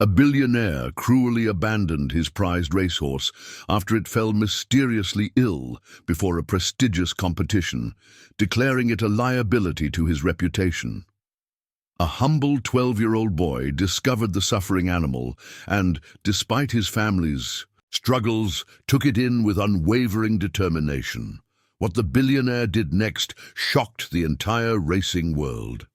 A billionaire cruelly abandoned his prized racehorse after it fell mysteriously ill before a prestigious competition, declaring it a liability to his reputation. A humble 12-year-old boy discovered the suffering animal and, despite his family's struggles, took it in with unwavering determination. What the billionaire did next shocked the entire racing world.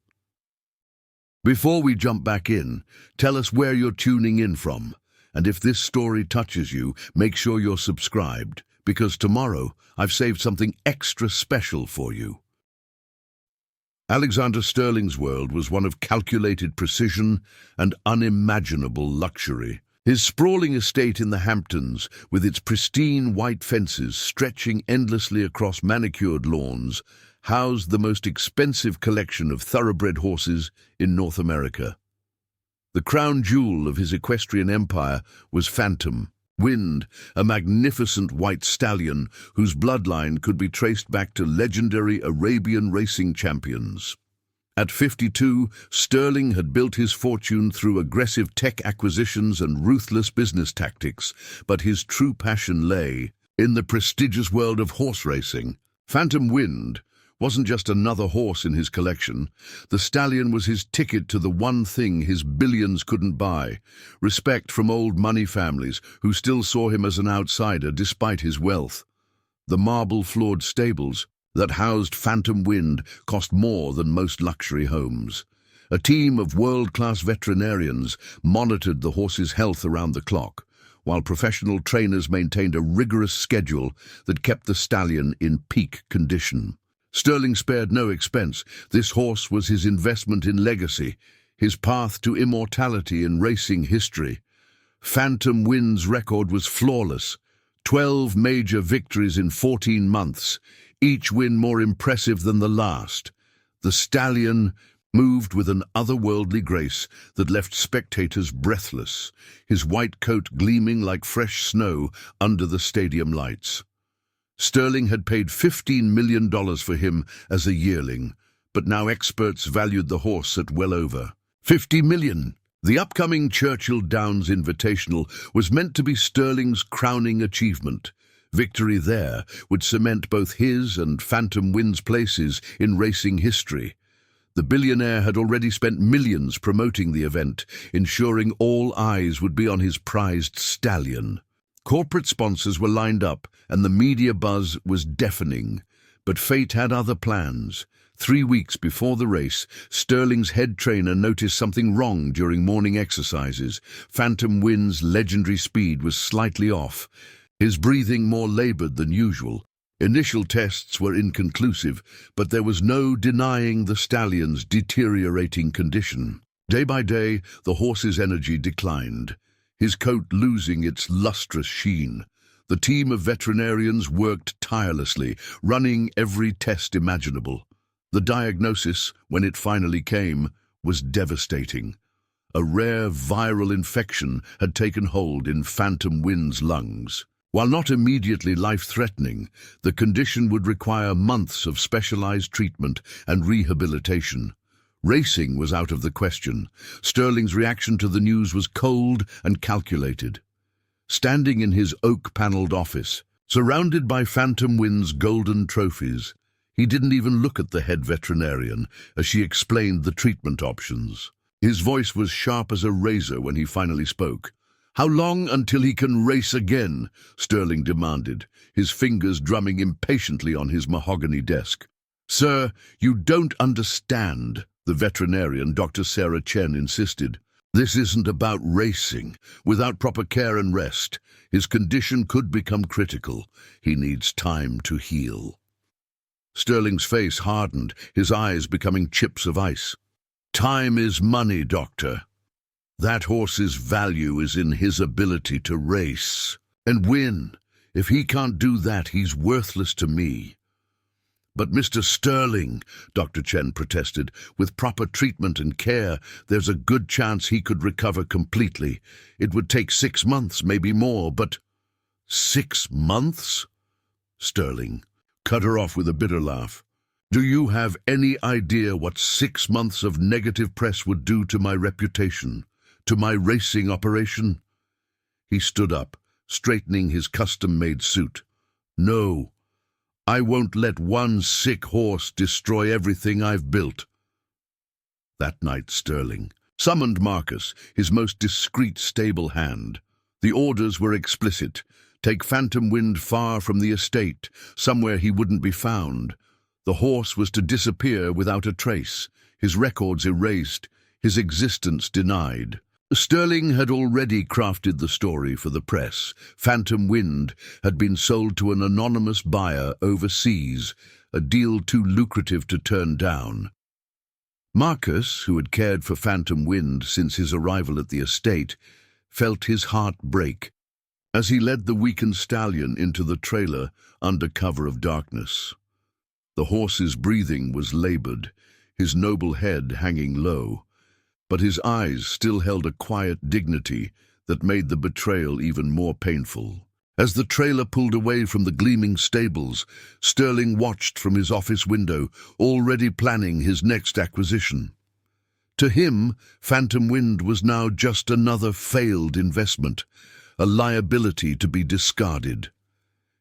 Before we jump back in, tell us where you're tuning in from, and if this story touches you, make sure you're subscribed, because tomorrow I've saved something extra special for you. Alexander Sterling's world was one of calculated precision and unimaginable luxury. His sprawling estate in the Hamptons, with its pristine white fences stretching endlessly across manicured lawns, housed the most expensive collection of thoroughbred horses in North America. The crown jewel of his equestrian empire was Phantom Wind, a magnificent white stallion whose bloodline could be traced back to legendary Arabian racing champions. At 52, Sterling had built his fortune through aggressive tech acquisitions and ruthless business tactics, but his true passion lay in the prestigious world of horse racing. Phantom Wind wasn't just another horse in his collection. The stallion was his ticket to the one thing his billions couldn't buy: respect from old money families who still saw him as an outsider despite his wealth. The marble-floored stables that housed Phantom Wind cost more than most luxury homes. A team of world-class veterinarians monitored the horse's health around the clock, while professional trainers maintained a rigorous schedule that kept the stallion in peak condition. Sterling spared no expense. This horse was his investment in legacy, his path to immortality in racing history. Phantom Wind's record was flawless: 12 major victories in 14 months, each win more impressive than the last. The stallion moved with an otherworldly grace that left spectators breathless, his white coat gleaming like fresh snow under the stadium lights. Sterling had paid $15 million for him as a yearling, but now experts valued the horse at well over $50 million. The upcoming Churchill Downs Invitational was meant to be Sterling's crowning achievement. Victory there would cement both his and Phantom Wind's places in racing history. The billionaire had already spent millions promoting the event, ensuring all eyes would be on his prized stallion. Corporate sponsors were lined up, and the media buzz was deafening. But fate had other plans. 3 weeks before the race, Sterling's head trainer noticed something wrong during morning exercises. Phantom Wind's legendary speed was slightly off, his breathing more labored than usual. Initial tests were inconclusive, but there was no denying the stallion's deteriorating condition. Day by day, the horse's energy declined, his coat losing its lustrous sheen. The team of veterinarians worked tirelessly, running every test imaginable. The diagnosis, when it finally came, was devastating. A rare viral infection had taken hold in Phantom Wind's lungs. While not immediately life-threatening, the condition would require months of specialized treatment and rehabilitation. Racing was out of the question. Sterling's reaction to the news was cold and calculated. Standing in his oak-paneled office, surrounded by Phantom Wind's golden trophies, he didn't even look at the head veterinarian as she explained the treatment options. His voice was sharp as a razor when he finally spoke. "How long until he can race again?" Sterling demanded, his fingers drumming impatiently on his mahogany desk. "Sir, you don't understand," the veterinarian, Dr. Sarah Chen, insisted. "This isn't about racing. Without proper care and rest, his condition could become critical. He needs time to heal." Sterling's face hardened, his eyes becoming chips of ice. "Time is money, doctor. That horse's value is in his ability to race and win. If he can't do that, he's worthless to me." "But Mr. Sterling," Dr. Chen protested, "with proper treatment and care, there's a good chance he could recover completely. It would take 6 months, maybe more, but—" "6 months?" Sterling cut her off with a bitter laugh. "Do you have any idea what 6 months of negative press would do to my reputation? to my racing operation?" He stood up, straightening his custom-made suit. "No, I won't let one sick horse destroy everything I've built." That night Sterling summoned Marcus, his most discreet stable hand. The orders were explicit. Take Phantom Wind far from the estate, somewhere he wouldn't be found. The horse was to disappear without a trace, his records erased, his existence denied. Sterling had already crafted the story for the press. Phantom Wind had been sold to an anonymous buyer overseas, a deal too lucrative to turn down. Marcus, who had cared for Phantom Wind since his arrival at the estate, felt his heart break as he led the weakened stallion into the trailer under cover of darkness. The horse's breathing was labored, his noble head hanging low, but his eyes still held a quiet dignity that made the betrayal even more painful. As the trailer pulled away from the gleaming stables, Sterling watched from his office window, already planning his next acquisition. To him, Phantom Wind was now just another failed investment, a liability to be discarded.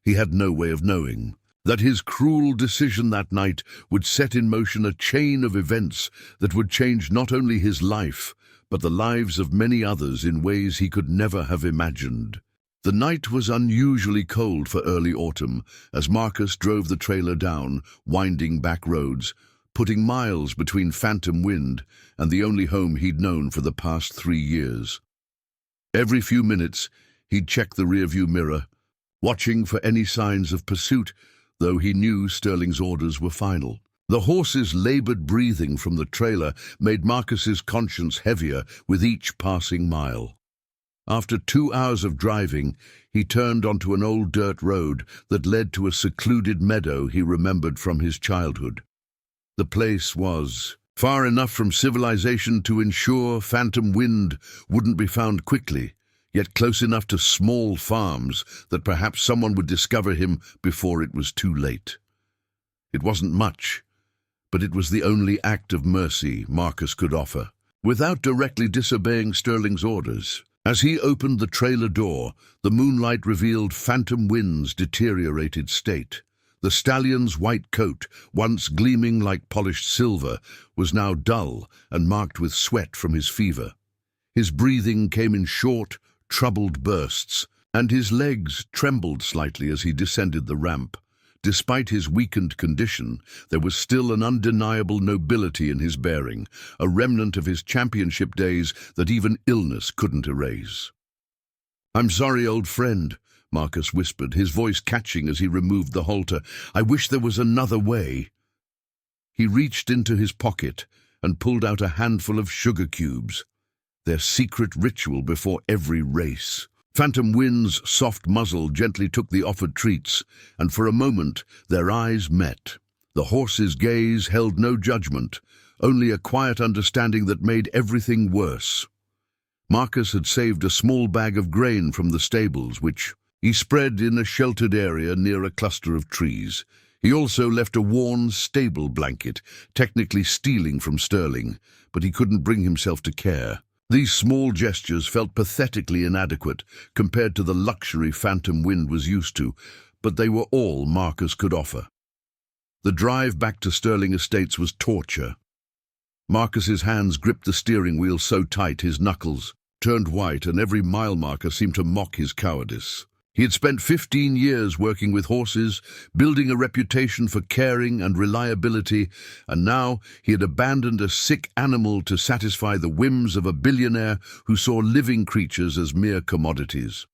He had no way of knowing that his cruel decision that night would set in motion a chain of events that would change not only his life, but the lives of many others in ways he could never have imagined. The night was unusually cold for early autumn as Marcus drove the trailer down winding back roads, putting miles between Phantom Wind and the only home he'd known for the past 3 years. Every few minutes, he'd check the rearview mirror, watching for any signs of pursuit, though he knew Sterling's orders were final. The horse's labored breathing from the trailer made Marcus's conscience heavier with each passing mile. After 2 hours of driving, he turned onto an old dirt road that led to a secluded meadow he remembered from his childhood. The place was far enough from civilization to ensure Phantom Wind wouldn't be found quickly, yet close enough to small farms that perhaps someone would discover him before it was too late. It wasn't much, but it was the only act of mercy Marcus could offer, without directly disobeying Sterling's orders. As he opened the trailer door, the moonlight revealed Phantom Wind's deteriorated state. The stallion's white coat, once gleaming like polished silver, was now dull and marked with sweat from his fever. His breathing came in short, troubled bursts, and his legs trembled slightly as he descended the ramp. Despite his weakened condition, there was still an undeniable nobility in his bearing, a remnant of his championship days that even illness couldn't erase. "I'm sorry, old friend," Marcus whispered, his voice catching as he removed the halter. "I wish there was another way." He reached into his pocket and pulled out a handful of sugar cubes, their secret ritual before every race. Phantom Wind's soft muzzle gently took the offered treats, and for a moment their eyes met. The horse's gaze held no judgment, only a quiet understanding that made everything worse. Marcus had saved a small bag of grain from the stables, which he spread in a sheltered area near a cluster of trees. He also left a worn stable blanket, technically stealing from Sterling, but he couldn't bring himself to care. These small gestures felt pathetically inadequate compared to the luxury Phantom Wind was used to, but they were all Marcus could offer. The drive back to Sterling Estates was torture. Marcus's hands gripped the steering wheel so tight his knuckles turned white, and every mile marker seemed to mock his cowardice. He had spent 15 years working with horses, building a reputation for caring and reliability, and now he had abandoned a sick animal to satisfy the whims of a billionaire who saw living creatures as mere commodities.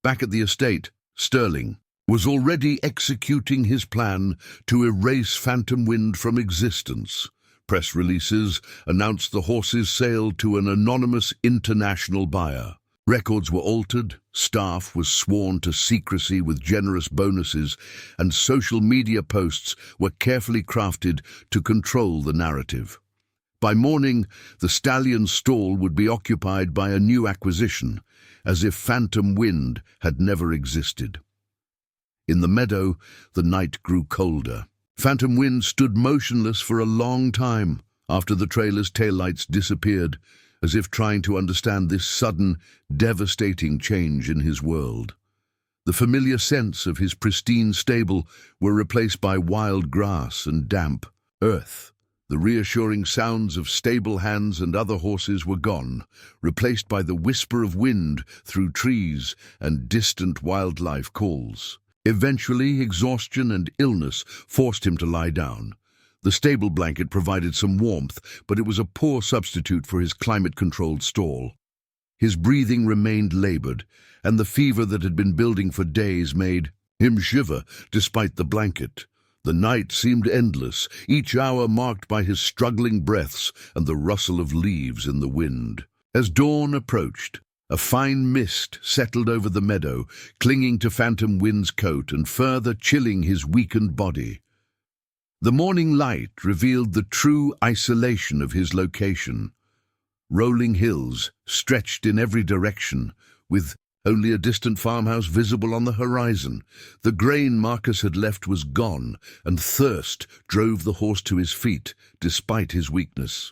Back at the estate, Sterling was already executing his plan to erase Phantom Wind from existence. Press releases announced the horse's sale to an anonymous international buyer. Records were altered, staff was sworn to secrecy with generous bonuses, and social media posts were carefully crafted to control the narrative. By morning, the stallion's stall would be occupied by a new acquisition, as if Phantom Wind had never existed. In the meadow, the night grew colder. Phantom Wind stood motionless for a long time after the trailer's taillights disappeared, as if trying to understand this sudden, devastating change in his world. The familiar scents of his pristine stable were replaced by wild grass and damp earth. The reassuring sounds of stable hands and other horses were gone, replaced by the whisper of wind through trees and distant wildlife calls. Eventually, exhaustion and illness forced him to lie down. The stable blanket provided some warmth, but it was a poor substitute for his climate-controlled stall. His breathing remained labored, and the fever that had been building for days made him shiver despite the blanket. The night seemed endless, each hour marked by his struggling breaths and the rustle of leaves in the wind. As dawn approached, a fine mist settled over the meadow, clinging to Phantom Wind's coat and further chilling his weakened body. The morning light revealed the true isolation of his location. Rolling hills stretched in every direction, with only a distant farmhouse visible on the horizon. The grain Marcus had left was gone, and thirst drove the horse to his feet, despite his weakness.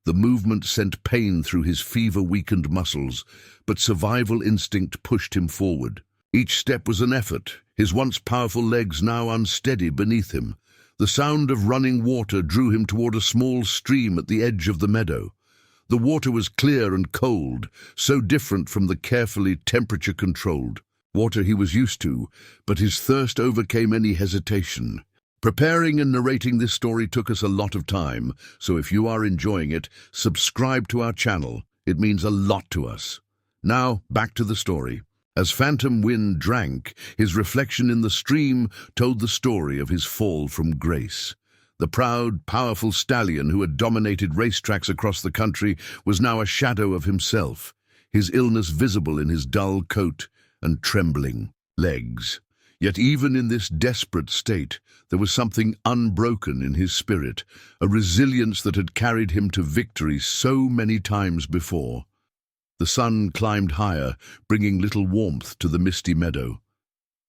The movement sent pain through his fever-weakened muscles, but survival instinct pushed him forward. Each step was an effort, his once powerful legs now unsteady beneath him. The sound of running water drew him toward a small stream at the edge of the meadow. The water was clear and cold, so different from the carefully temperature-controlled water he was used to, but his thirst overcame any hesitation. Preparing and narrating this story took us a lot of time, so if you are enjoying it, subscribe to our channel. It means a lot to us. Now, back to the story. As Phantom Wind drank, his reflection in the stream told the story of his fall from grace. The proud, powerful stallion who had dominated racetracks across the country was now a shadow of himself, his illness visible in his dull coat and trembling legs. Yet even in this desperate state, there was something unbroken in his spirit, a resilience that had carried him to victory so many times before. The sun climbed higher, bringing little warmth to the misty meadow.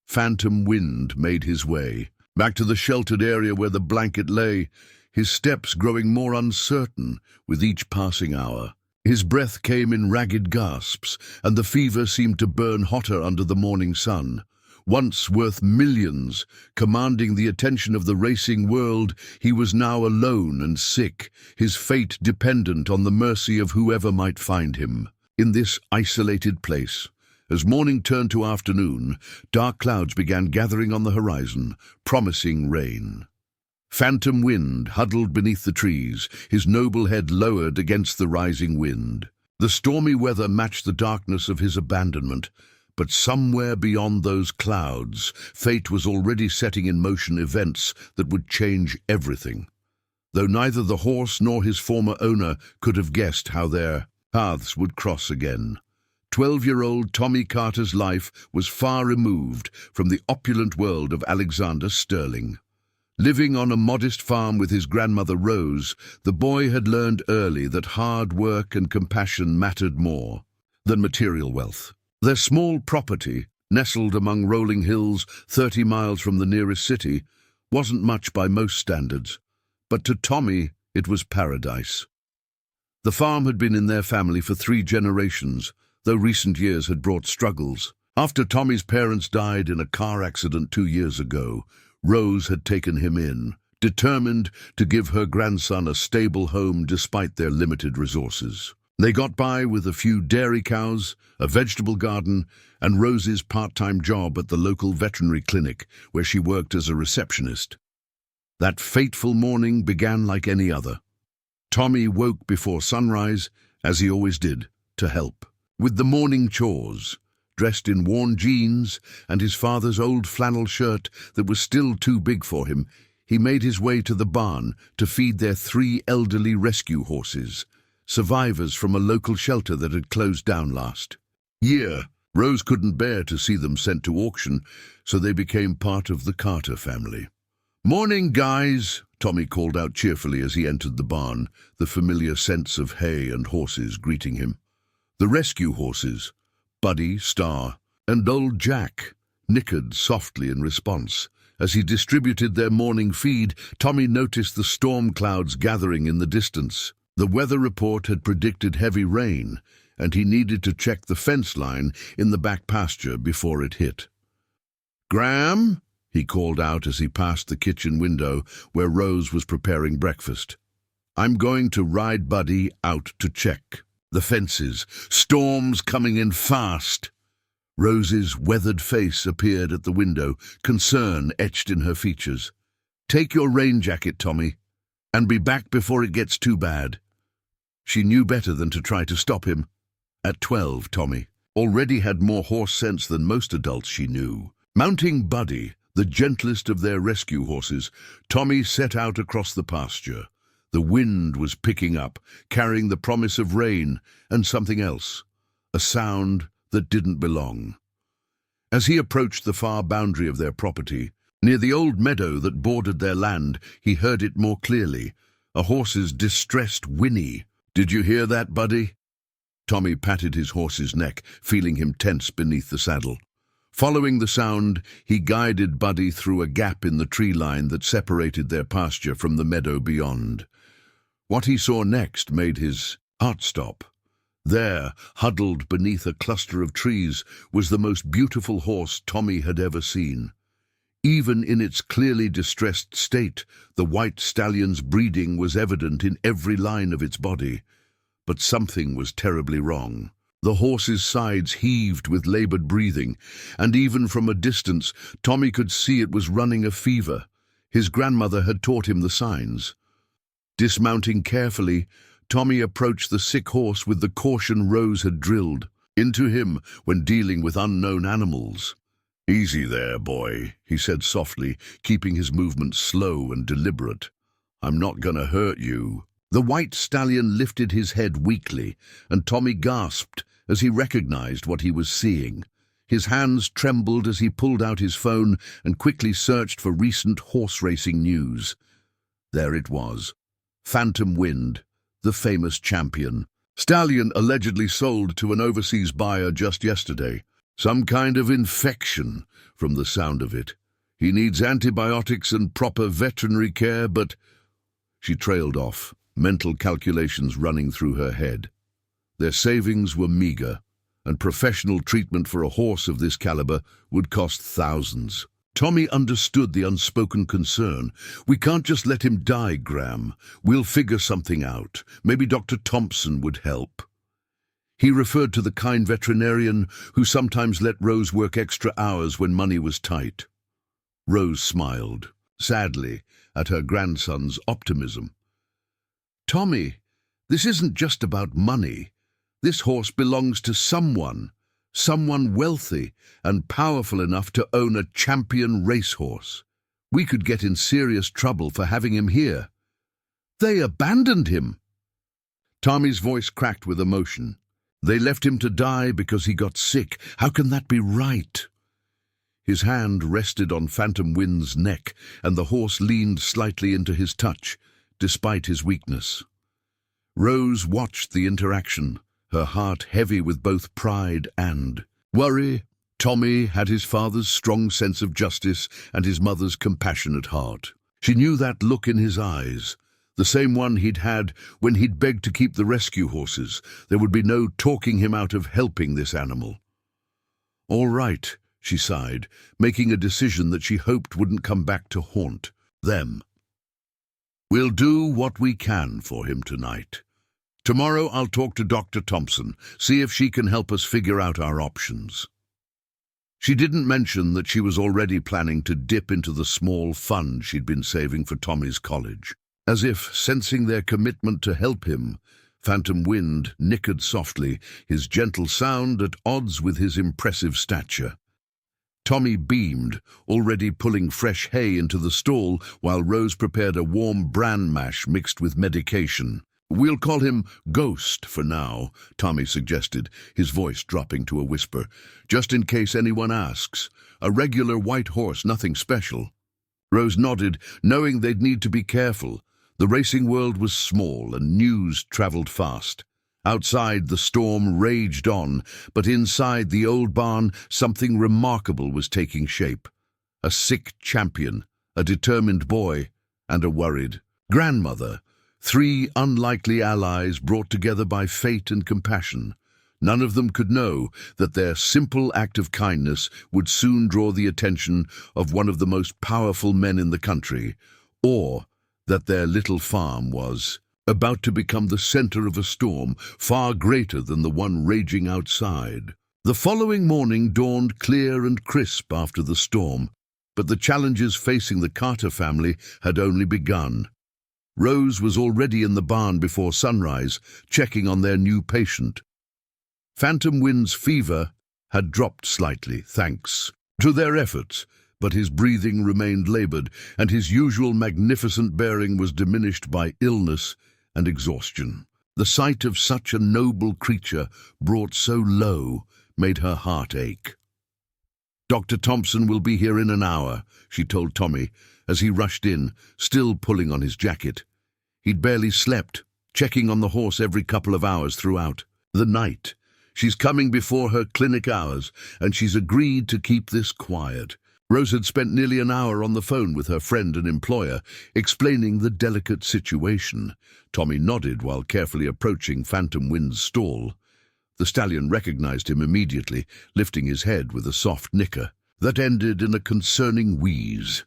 Phantom Wind made his way back to the sheltered area where the blanket lay, his steps growing more uncertain with each passing hour. His breath came in ragged gasps, and the fever seemed to burn hotter under the morning sun. Once worth millions, commanding the attention of the racing world, he was now alone and sick, his fate dependent on the mercy of whoever might find him. In this isolated place, as morning turned to afternoon, dark clouds began gathering on the horizon, promising rain. Phantom Wind huddled beneath the trees, his noble head lowered against the rising wind. The stormy weather matched the darkness of his abandonment, but somewhere beyond those clouds, fate was already setting in motion events that would change everything. Though neither the horse nor his former owner could have guessed how their paths would cross again. 12-year-old Tommy Carter's life was far removed from the opulent world of Alexander Sterling. Living on a modest farm with his grandmother Rose, the boy had learned early that hard work and compassion mattered more than material wealth. Their small property, nestled among rolling hills 30 miles from the nearest city, wasn't much by most standards, but to Tommy it was paradise. The farm had been in their family for 3 generations, though recent years had brought struggles. After Tommy's parents died in a car accident 2 years ago, Rose had taken him in, determined to give her grandson a stable home despite their limited resources. They got by with a few dairy cows, a vegetable garden, and Rose's part-time job at the local veterinary clinic, where she worked as a receptionist. That fateful morning began like any other. Tommy woke before sunrise, as he always did, to help with the morning chores, dressed in worn jeans and his father's old flannel shirt that was still too big for him. He made his way to the barn to feed their 3 elderly rescue horses, survivors from a local shelter that had closed down last year. Rose couldn't bear to see them sent to auction, so they became part of the Carter family. "Morning, guys," Tommy called out cheerfully as he entered the barn, the familiar scents of hay and horses greeting him. The rescue horses, Buddy, Star, and old Jack, nickered softly in response. As he distributed their morning feed, Tommy noticed the storm clouds gathering in the distance. The weather report had predicted heavy rain, and he needed to check the fence line in the back pasture before it hit. "Graham," he called out as he passed the kitchen window where Rose was preparing breakfast. "I'm going to ride Buddy out to check. The fences, storms coming in fast." Rose's weathered face appeared at the window, concern etched in her features. "Take your rain jacket, Tommy, and be back before it gets too bad." She knew better than to try to stop him. At 12, Tommy already had more horse sense than most adults she knew. Mounting Buddy, the gentlest of their rescue horses, Tommy set out across the pasture. The wind was picking up, carrying the promise of rain and something else, a sound that didn't belong. As he approached the far boundary of their property, near the old meadow that bordered their land, he heard it more clearly, a horse's distressed whinny. "Did you hear that, Buddy?" Tommy patted his horse's neck, feeling him tense beneath the saddle. Following the sound, he guided Buddy through a gap in the tree line that separated their pasture from the meadow beyond. What he saw next made his heart stop. There, huddled beneath a cluster of trees, was the most beautiful horse Tommy had ever seen. Even in its clearly distressed state, the white stallion's breeding was evident in every line of its body. But something was terribly wrong. The horse's sides heaved with labored breathing, and even from a distance, Tommy could see it was running a fever. His grandmother had taught him the signs. Dismounting carefully, Tommy approached the sick horse with the caution Rose had drilled into him when dealing with unknown animals. "Easy there, boy," he said softly, keeping his movements slow and deliberate. "I'm not gonna hurt you." The white stallion lifted his head weakly, and Tommy gasped as he recognized what he was seeing. His hands trembled as he pulled out his phone and quickly searched for recent horse racing news. There it was. Phantom Wind, the famous champion. Stallion allegedly sold to an overseas buyer just yesterday. Some kind of infection, from the sound of it. He needs antibiotics and proper veterinary care, but... She trailed off, mental calculations running through her head. Their savings were meager, and professional treatment for a horse of this caliber would cost thousands. Tommy understood the unspoken concern. "We can't just let him die, Graham. We'll figure something out. Maybe Dr. Thompson would help." He referred to the kind veterinarian who sometimes let Rose work extra hours when money was tight. Rose smiled, sadly, at her grandson's optimism. "Tommy, this isn't just about money. This horse belongs to someone wealthy and powerful enough to own a champion racehorse. We could get in serious trouble for having him here. They abandoned him." Tommy's voice cracked with emotion. "They left him to die because he got sick. How can that be right?" His hand rested on Phantom Wind's neck, and the horse leaned slightly into his touch, despite his weakness. Rose watched the interaction, her heart heavy with both pride and worry. Tommy had his father's strong sense of justice and his mother's compassionate heart. She knew that look in his eyes, the same one he'd had when he'd begged to keep the rescue horses. There would be no talking him out of helping this animal. "All right," she sighed, making a decision that she hoped wouldn't come back to haunt them. "We'll do what we can for him tonight. Tomorrow I'll talk to Dr. Thompson, see if she can help us figure out our options." She didn't mention that she was already planning to dip into the small fund she'd been saving for Tommy's college. As if sensing their commitment to help him, Phantom Wind nickered softly, his gentle sound at odds with his impressive stature. Tommy beamed, already pulling fresh hay into the stall while Rose prepared a warm bran mash mixed with medication. "We'll call him Ghost for now," Tommy suggested, his voice dropping to a whisper, "just in case anyone asks. A regular white horse, nothing special." Rose nodded, knowing they'd need to be careful. The racing world was small and news traveled fast. Outside, the storm raged on, but inside the old barn, something remarkable was taking shape. A sick champion, a determined boy, and a worried grandmother Three unlikely allies brought together by fate and compassion. None of them could know that their simple act of kindness would soon draw the attention of one of the most powerful men in the country, or that their little farm was about to become the center of a storm far greater than the one raging outside. The following morning dawned clear and crisp after the storm, but the challenges facing the Carter family had only begun. Rose was already in the barn before sunrise, checking on their new patient. Phantom Wind's fever had dropped slightly, thanks to their efforts, but his breathing remained labored, and his usual magnificent bearing was diminished by illness and exhaustion. The sight of such a noble creature brought so low made her heart ache. "Dr. Thompson will be here in an hour," she told Tommy as he rushed in, still pulling on his jacket. He'd barely slept, checking on the horse every couple of hours throughout the night. "She's coming before her clinic hours, and she's agreed to keep this quiet." Rose had spent nearly an hour on the phone with her friend and employer, explaining the delicate situation. Tommy nodded while carefully approaching Phantom Wind's stall. The stallion recognized him immediately, lifting his head with a soft nicker that ended in a concerning wheeze.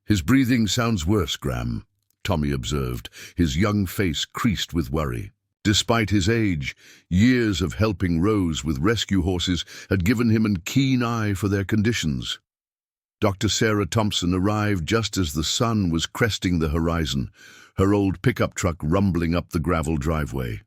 "His breathing sounds worse, Graham," Tommy observed, his young face creased with worry. Despite his age, years of helping Rose with rescue horses had given him a keen eye for their conditions. Dr. Sarah Thompson arrived just as the sun was cresting the horizon, her old pickup truck rumbling up the gravel driveway.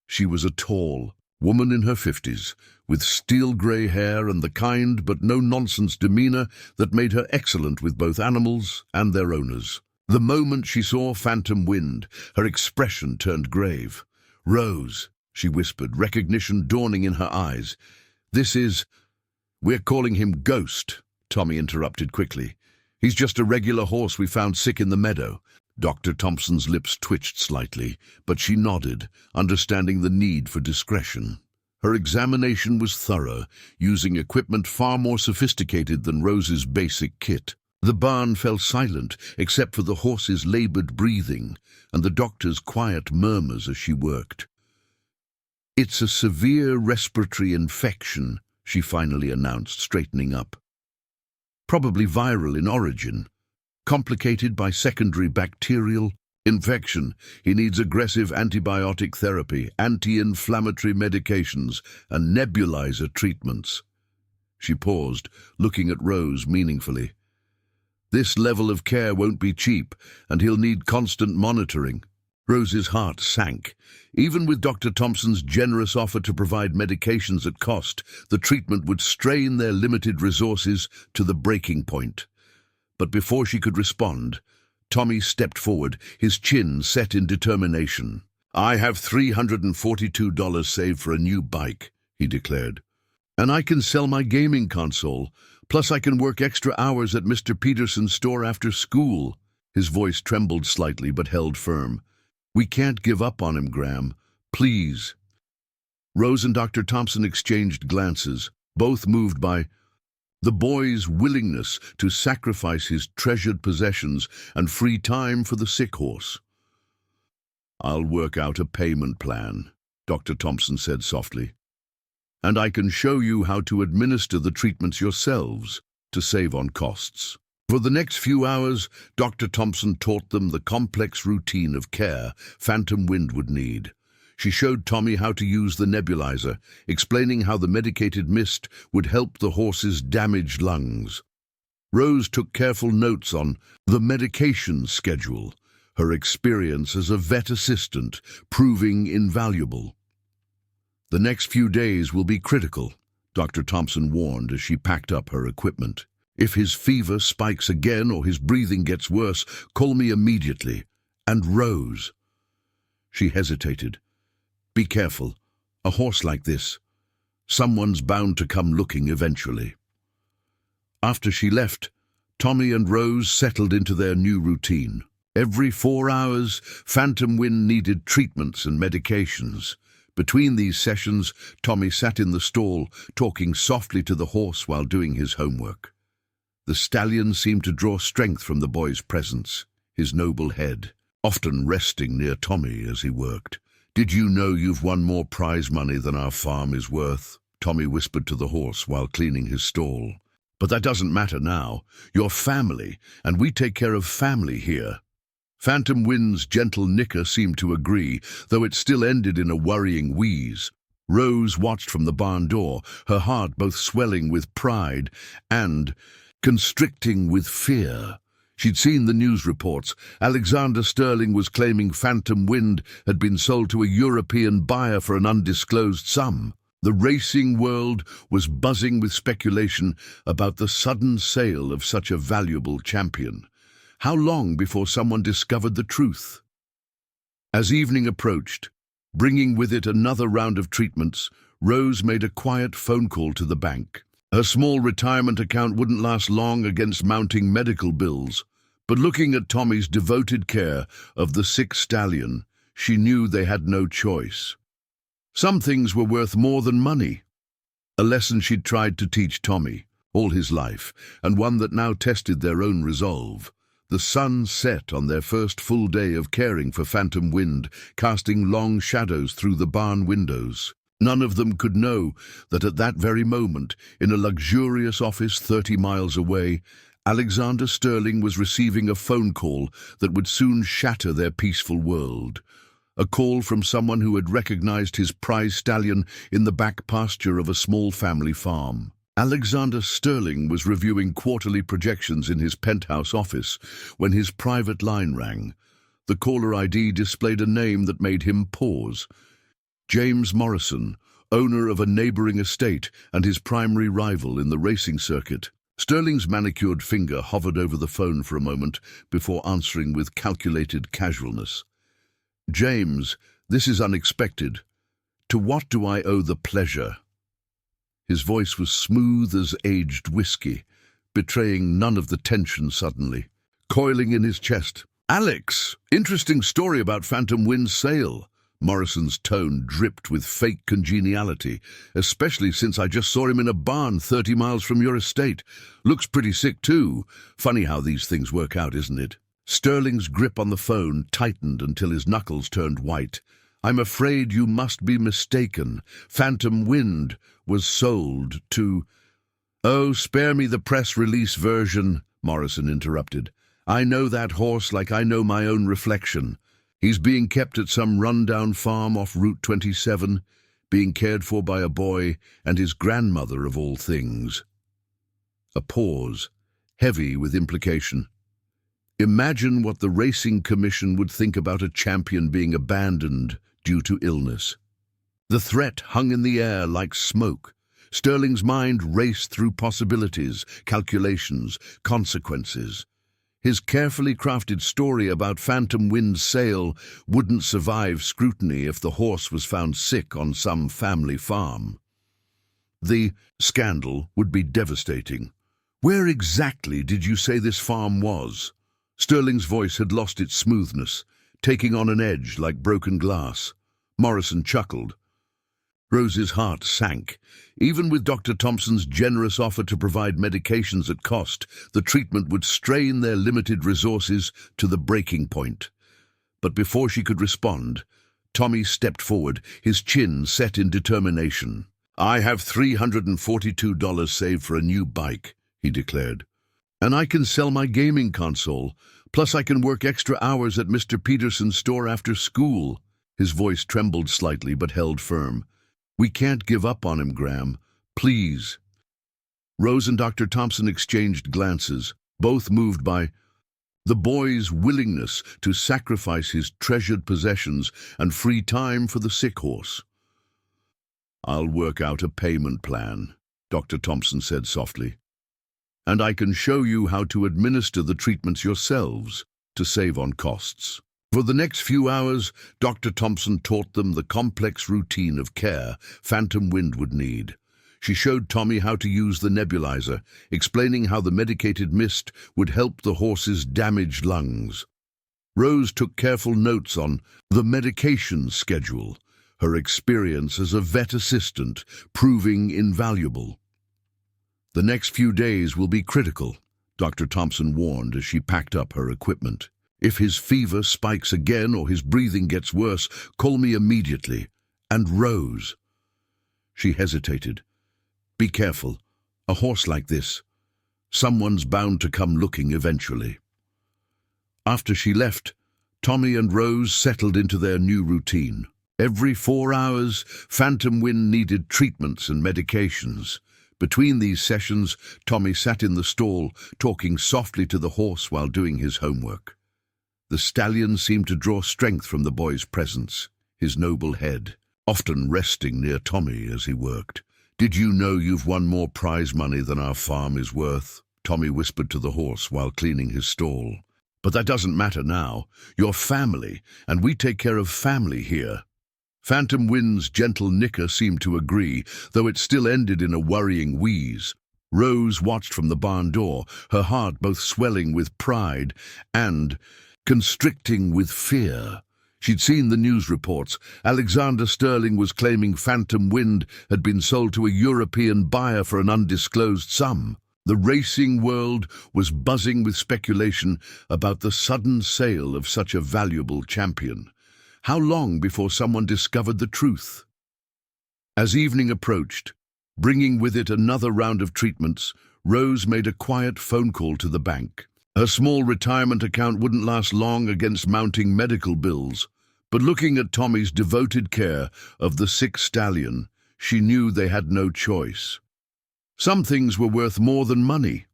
She was a tall woman in her 50s, with steel-grey hair and the kind but no-nonsense demeanor that made her excellent with both animals and their owners. The moment she saw Phantom Wind, her expression turned grave. "Rose," she whispered, recognition dawning in her eyes. "We're calling him Ghost," Tommy interrupted quickly. "He's just a regular horse we found sick in the meadow." Dr. Thompson's lips twitched slightly, but she nodded, understanding the need for discretion. Her examination was thorough, using equipment far more sophisticated than Rose's basic kit. The barn fell silent, except for the horse's labored breathing and the doctor's quiet murmurs as she worked. "It's a severe respiratory infection," she finally announced, straightening up. "Probably viral in origin, complicated by secondary bacterial infection. He needs aggressive antibiotic therapy, anti-inflammatory medications, and nebulizer treatments." She paused, looking at Rose meaningfully. "This level of care won't be cheap, and he'll need constant monitoring." Rose's heart sank. Even with Dr. Thompson's generous offer to provide medications at cost, the treatment would strain their limited resources to the breaking point. But before she could respond, Tommy stepped forward, his chin set in determination. "I have $342 saved for a new bike," he declared. "And I can sell my gaming console. Plus I can work extra hours at Mr. Peterson's store after school." His voice trembled slightly but held firm. "We can't give up on him, Graham. Please." Rose and Dr. Thompson exchanged glances, both moved by the boy's willingness to sacrifice his treasured possessions and free time for the sick horse. "I'll work out a payment plan," Dr. Thompson said softly. "And I can show you how to administer the treatments yourselves to save on costs." For the next few hours, Dr. Thompson taught them the complex routine of care Phantom Wind would need. She showed Tommy how to use the nebulizer, explaining how the medicated mist would help the horse's damaged lungs. Rose took careful notes on the medication schedule, her experience as a vet assistant proving invaluable. "The next few days will be critical," Dr. Thompson warned as she packed up her equipment. "If his fever spikes again or his breathing gets worse, call me immediately. And Rose." She hesitated. "Be careful. A horse like this, someone's bound to come looking eventually." After she left, Tommy and Rose settled into their new routine. Every 4 hours, Phantom Wind needed treatments and medications. Between these sessions, Tommy sat in the stall, talking softly to the horse while doing his homework. The stallion seemed to draw strength from the boy's presence, his noble head often resting near Tommy as he worked. "Did you know you've won more prize money than our farm is worth?" Tommy whispered to the horse while cleaning his stall. "But that doesn't matter now. You're family, and we take care of family here." Phantom Wind's gentle nicker seemed to agree, though it still ended in a worrying wheeze. Rose watched from the barn door, her heart both swelling with pride and constricting with fear. She'd seen the news reports. Alexander Sterling was claiming Phantom Wind had been sold to a European buyer for an undisclosed sum. The racing world was buzzing with speculation about the sudden sale of such a valuable champion. How long before someone discovered the truth? As evening approached, bringing with it another round of treatments, Rose made a quiet phone call to the bank. Her small retirement account wouldn't last long against mounting medical bills, but looking at Tommy's devoted care of the sick stallion, she knew they had no choice. Some things were worth more than money. A lesson she'd tried to teach Tommy all his life, and one that now tested their own resolve. The sun set on their first full day of caring for Phantom Wind, casting long shadows through the barn windows. None of them could know that at that very moment, in a luxurious office 30 miles away, Alexander Sterling was receiving a phone call that would soon shatter their peaceful world. A call from someone who had recognized his prize stallion in the back pasture of a small family farm. Alexander Sterling was reviewing quarterly projections in his penthouse office when his private line rang. The caller ID displayed a name that made him pause. James Morrison, owner of a neighboring estate and his primary rival in the racing circuit. Sterling's manicured finger hovered over the phone for a moment before answering with calculated casualness. "James, this is unexpected. To what do I owe the pleasure?" His voice was smooth as aged whiskey, betraying none of the tension suddenly coiling in his chest. "Alex, interesting story about Phantom Wind's sale." Morrison's tone dripped with fake congeniality, "especially since I just saw him in a barn 30 miles from your estate. Looks pretty sick too. Funny how these things work out, isn't it?" Sterling's grip on the phone tightened until his knuckles turned white. "I'm afraid you must be mistaken. Phantom Wind was sold to—" "Oh, spare me the press release version," Morrison interrupted. "I know that horse like I know my own reflection. He's being kept at some rundown farm off Route 27, being cared for by a boy and his grandmother of all things." A pause, heavy with implication. Imagine what the Racing Commission would think about a champion being abandoned due to illness. The threat hung in the air like smoke. Sterling's mind raced through possibilities, calculations, consequences. His carefully crafted story about Phantom Wind's sale wouldn't survive scrutiny if the horse was found sick on some family farm. The scandal would be devastating. "Where exactly did you say this farm was?" Sterling's voice had lost its smoothness, taking on an edge like broken glass. Morrison chuckled. Rose's heart sank. Even with Dr. Thompson's generous offer to provide medications at cost, the treatment would strain their limited resources to the breaking point. But before she could respond, Tommy stepped forward, his chin set in determination. "I have $342 saved for a new bike," he declared. "And I can sell my gaming console. Plus I can work extra hours at Mr. Peterson's store after school." His voice trembled slightly but held firm. "We can't give up on him, Graham. Please." Rose and Dr. Thompson exchanged glances, both moved by the boy's willingness to sacrifice his treasured possessions and free time for the sick horse. "I'll work out a payment plan," Dr. Thompson said softly. "And I can show you how to administer the treatments yourselves to save on costs." For the next few hours, Dr. Thompson taught them the complex routine of care Phantom Wind would need. She showed Tommy how to use the nebulizer, explaining how the medicated mist would help the horse's damaged lungs. Rose took careful notes on the medication schedule, her experience as a vet assistant proving invaluable. "The next few days will be critical," Dr. Thompson warned as she packed up her equipment. If his fever spikes again or his breathing gets worse, call me immediately. And Rose. She hesitated. Be careful. A horse like this. Someone's bound to come looking eventually. After she left, Tommy and Rose settled into their new routine. Every 4 hours, Phantom Wind needed treatments and medications. Between these sessions, Tommy sat in the stall, talking softly to the horse while doing his homework. The stallion seemed to draw strength from the boy's presence, his noble head, often resting near Tommy as he worked. "Did you know you've won more prize money than our farm is worth?" Tommy whispered to the horse while cleaning his stall. "But that doesn't matter now. You're family, and we take care of family here." Phantom Wind's gentle nicker seemed to agree, though it still ended in a worrying wheeze. Rose watched from the barn door, her heart both swelling with pride and constricting with fear. She'd seen the news reports. Alexander Sterling was claiming Phantom Wind had been sold to a European buyer for an undisclosed sum. The racing world was buzzing with speculation about the sudden sale of such a valuable champion. How long before someone discovered the truth? As evening approached, bringing with it another round of treatments, Rose made a quiet phone call to the bank. Her small retirement account wouldn't last long against mounting medical bills, but looking at Tommy's devoted care of the sick stallion, she knew they had no choice. Some things were worth more than money.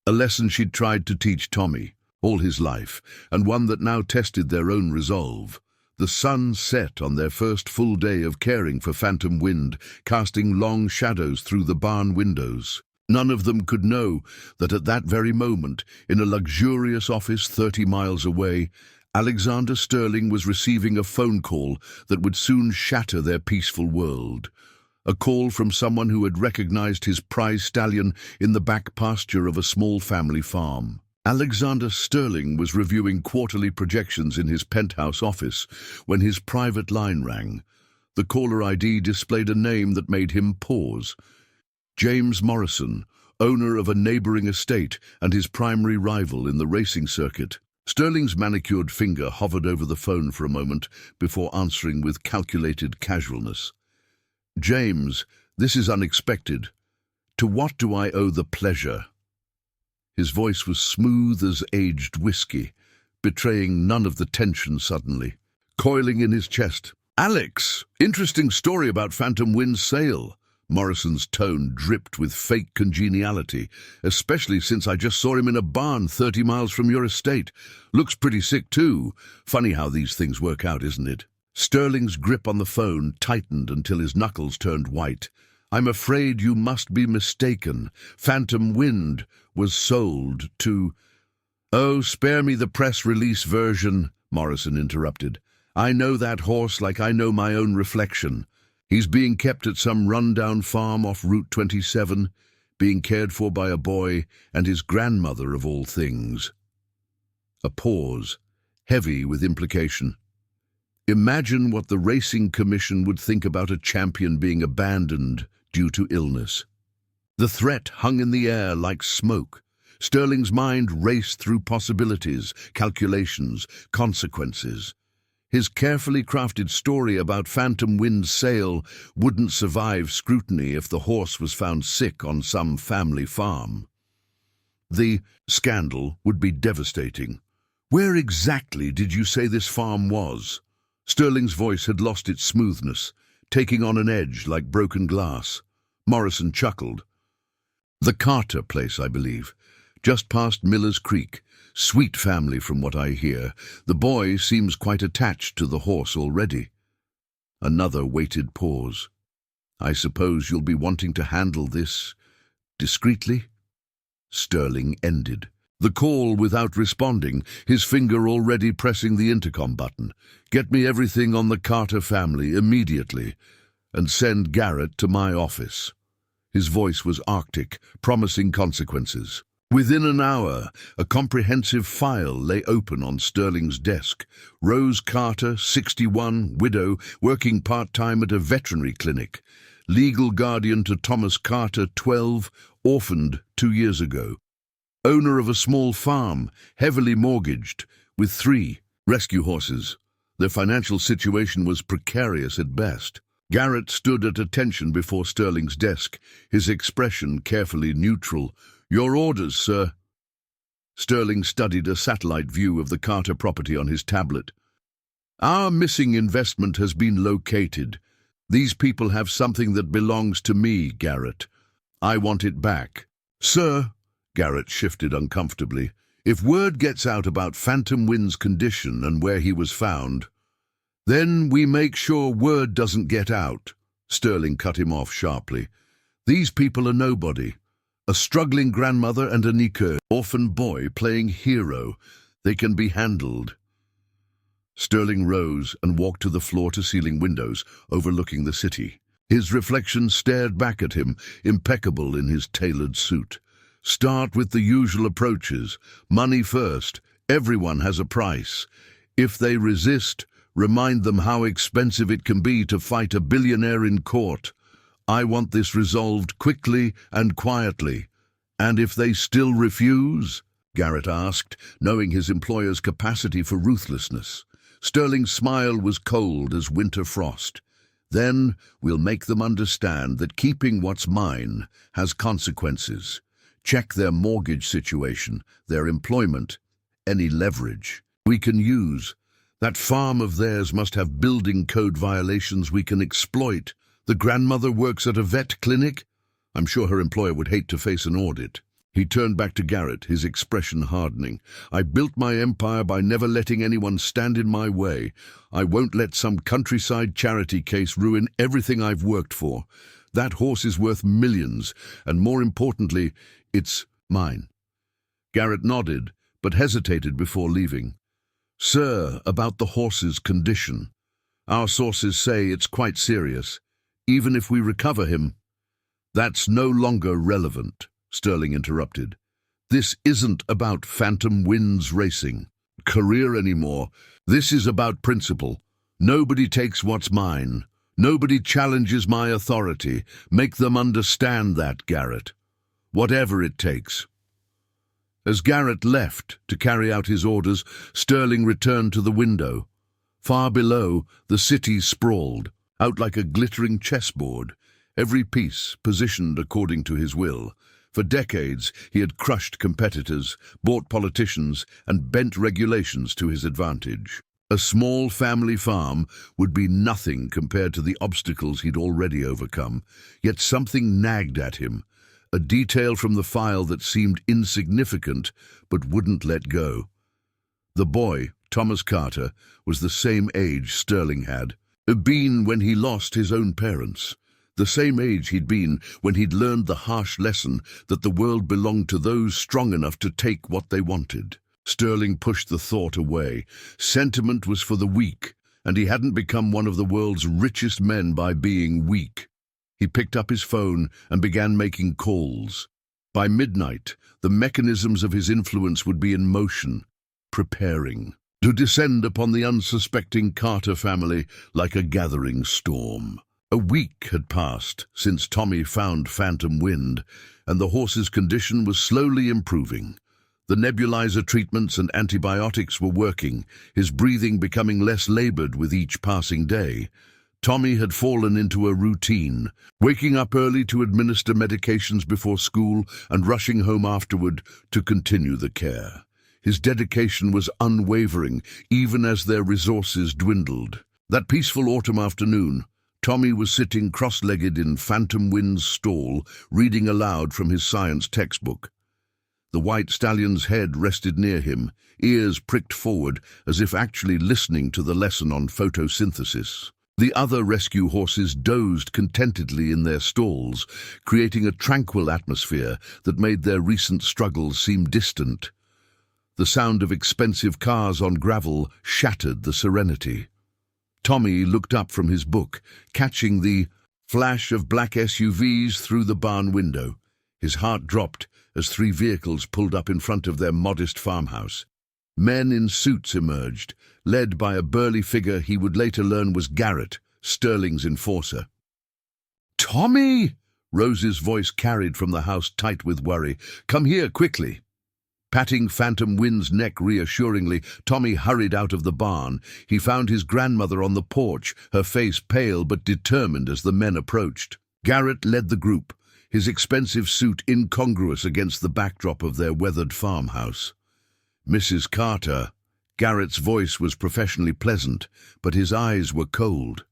A lesson she'd tried to teach Tommy all his life, and one that now tested their own resolve. The sun set on their first full day of caring for Phantom Wind, casting long shadows through the barn windows. None of them could know that at that very moment, in a luxurious office 30 miles away, Alexander Sterling was receiving a phone call that would soon shatter their peaceful world. A call from someone who had recognized his prize stallion in the back pasture of a small family farm. Alexander Sterling was reviewing quarterly projections in his penthouse office when his private line rang. The caller ID displayed a name that made him pause. James Morrison, owner of a neighboring estate and his primary rival in the racing circuit. Sterling's manicured finger hovered over the phone for a moment before answering with calculated casualness. "James, this is unexpected. To what do I owe the pleasure?" His voice was smooth as aged whiskey, betraying none of the tension suddenly, coiling in his chest. "Alex, interesting story about Phantom Wind's sale." Morrison's tone dripped with fake congeniality, especially since I just saw him in a barn 30 miles from your estate. Looks pretty sick too. Funny how these things work out, isn't it? Sterling's grip on the phone tightened until his knuckles turned white. "I'm afraid you must be mistaken. Phantom Wind was sold to—" "Oh, spare me the press release version," Morrison interrupted. "I know that horse like I know my own reflection. He's being kept at some rundown farm off Route 27, being cared for by a boy and his grandmother of all things." A pause, heavy with implication. Imagine what the Racing Commission would think about a champion being abandoned due to illness. The threat hung in the air like smoke. Sterling's mind raced through possibilities, calculations, consequences. His carefully crafted story about Phantom Wind's sale wouldn't survive scrutiny if the horse was found sick on some family farm. The scandal would be devastating. "Where exactly did you say this farm was?" Sterling's voice had lost its smoothness, taking on an edge like broken glass. Morrison chuckled. "The Carter place, I believe, just past Miller's Creek. Sweet family from what I hear. The boy seems quite attached to the horse already." Another weighted pause. "I suppose you'll be wanting to handle this discreetly?" Sterling ended the call without responding, his finger already pressing the intercom button. "Get me everything on the Carter family immediately, and send Garrett to my office." His voice was arctic, promising consequences. Within an hour, a comprehensive file lay open on Sterling's desk. Rose Carter, 61, widow, working part-time at a veterinary clinic. Legal guardian to Thomas Carter, 12, orphaned 2 years ago. Owner of a small farm, heavily mortgaged, with 3 rescue horses. Their financial situation was precarious at best. Garrett stood at attention before Sterling's desk, his expression carefully neutral. "Your orders, sir." Sterling studied a satellite view of the Carter property on his tablet. "Our missing investment has been located. These people have something that belongs to me, Garrett. I want it back." "Sir," Garrett shifted uncomfortably, "if word gets out about Phantom Wind's condition and where he was found, then we make sure word doesn't get out." Sterling cut him off sharply. "These people are nobody. A struggling grandmother and a manicured orphan boy playing hero. They can be handled." Sterling rose and walked to the floor-to-ceiling windows overlooking the city. His reflection stared back at him, impeccable in his tailored suit. "Start with the usual approaches. Money first. Everyone has a price. If they resist, remind them how expensive it can be to fight a billionaire in court. I want this resolved quickly and quietly." "And if they still refuse?" Garrett asked, knowing his employer's capacity for ruthlessness. Sterling's smile was cold as winter frost. "Then we'll make them understand that keeping what's mine has consequences. Check their mortgage situation, their employment, any leverage we can use. That farm of theirs must have building code violations we can exploit. The grandmother works at a vet clinic. I'm sure her employer would hate to face an audit." He turned back to Garrett, his expression hardening. "I built my empire by never letting anyone stand in my way. I won't let some countryside charity case ruin everything I've worked for. That horse is worth millions, and more importantly, it's mine." Garrett nodded, but hesitated before leaving. "Sir, about the horse's condition. Our sources say it's quite serious. Even if we recover him—" "That's no longer relevant," Sterling interrupted. "This isn't about Phantom Wind's racing career anymore. This is about principle. Nobody takes what's mine. Nobody challenges my authority. Make them understand that, Garrett. Whatever it takes." As Garrett left to carry out his orders, Sterling returned to the window. Far below, the city sprawled, out like a glittering chessboard, every piece positioned according to his will. For decades, he had crushed competitors, bought politicians, and bent regulations to his advantage. A small family farm would be nothing compared to the obstacles he'd already overcome, yet something nagged at him, a detail from the file that seemed insignificant but wouldn't let go. The boy, Thomas Carter, was the same age Sterling had been when he lost his own parents. The same age he'd been when he'd learned the harsh lesson that the world belonged to those strong enough to take what they wanted. Sterling pushed the thought away. Sentiment was for the weak, and he hadn't become one of the world's richest men by being weak. He picked up his phone and began making calls. By midnight, the mechanisms of his influence would be in motion, preparing to descend upon the unsuspecting Carter family like a gathering storm. A week had passed since Tommy found Phantom Wind, and the horse's condition was slowly improving. The nebulizer treatments and antibiotics were working, his breathing becoming less labored with each passing day. Tommy had fallen into a routine, waking up early to administer medications before school and rushing home afterward to continue the care. His dedication was unwavering, even as their resources dwindled. That peaceful autumn afternoon, Tommy was sitting cross-legged in Phantom Wind's stall, reading aloud from his science textbook. The white stallion's head rested near him, ears pricked forward as if actually listening to the lesson on photosynthesis. The other rescue horses dozed contentedly in their stalls, creating a tranquil atmosphere that made their recent struggles seem distant. The sound of expensive cars on gravel shattered the serenity. Tommy looked up from his book, catching the flash of black SUVs through the barn window. His heart dropped as 3 vehicles pulled up in front of their modest farmhouse. Men in suits emerged, led by a burly figure he would later learn was Garrett, Sterling's enforcer. "Tommy!" Rose's voice carried from the house tight with worry. "Come here, quickly." Patting Phantom Wind's neck reassuringly, Tommy hurried out of the barn. He found his grandmother on the porch, her face pale but determined as the men approached. Garrett led the group, his expensive suit incongruous against the backdrop of their weathered farmhouse. "Mrs. Carter." Garrett's voice was professionally pleasant, but his eyes were cold.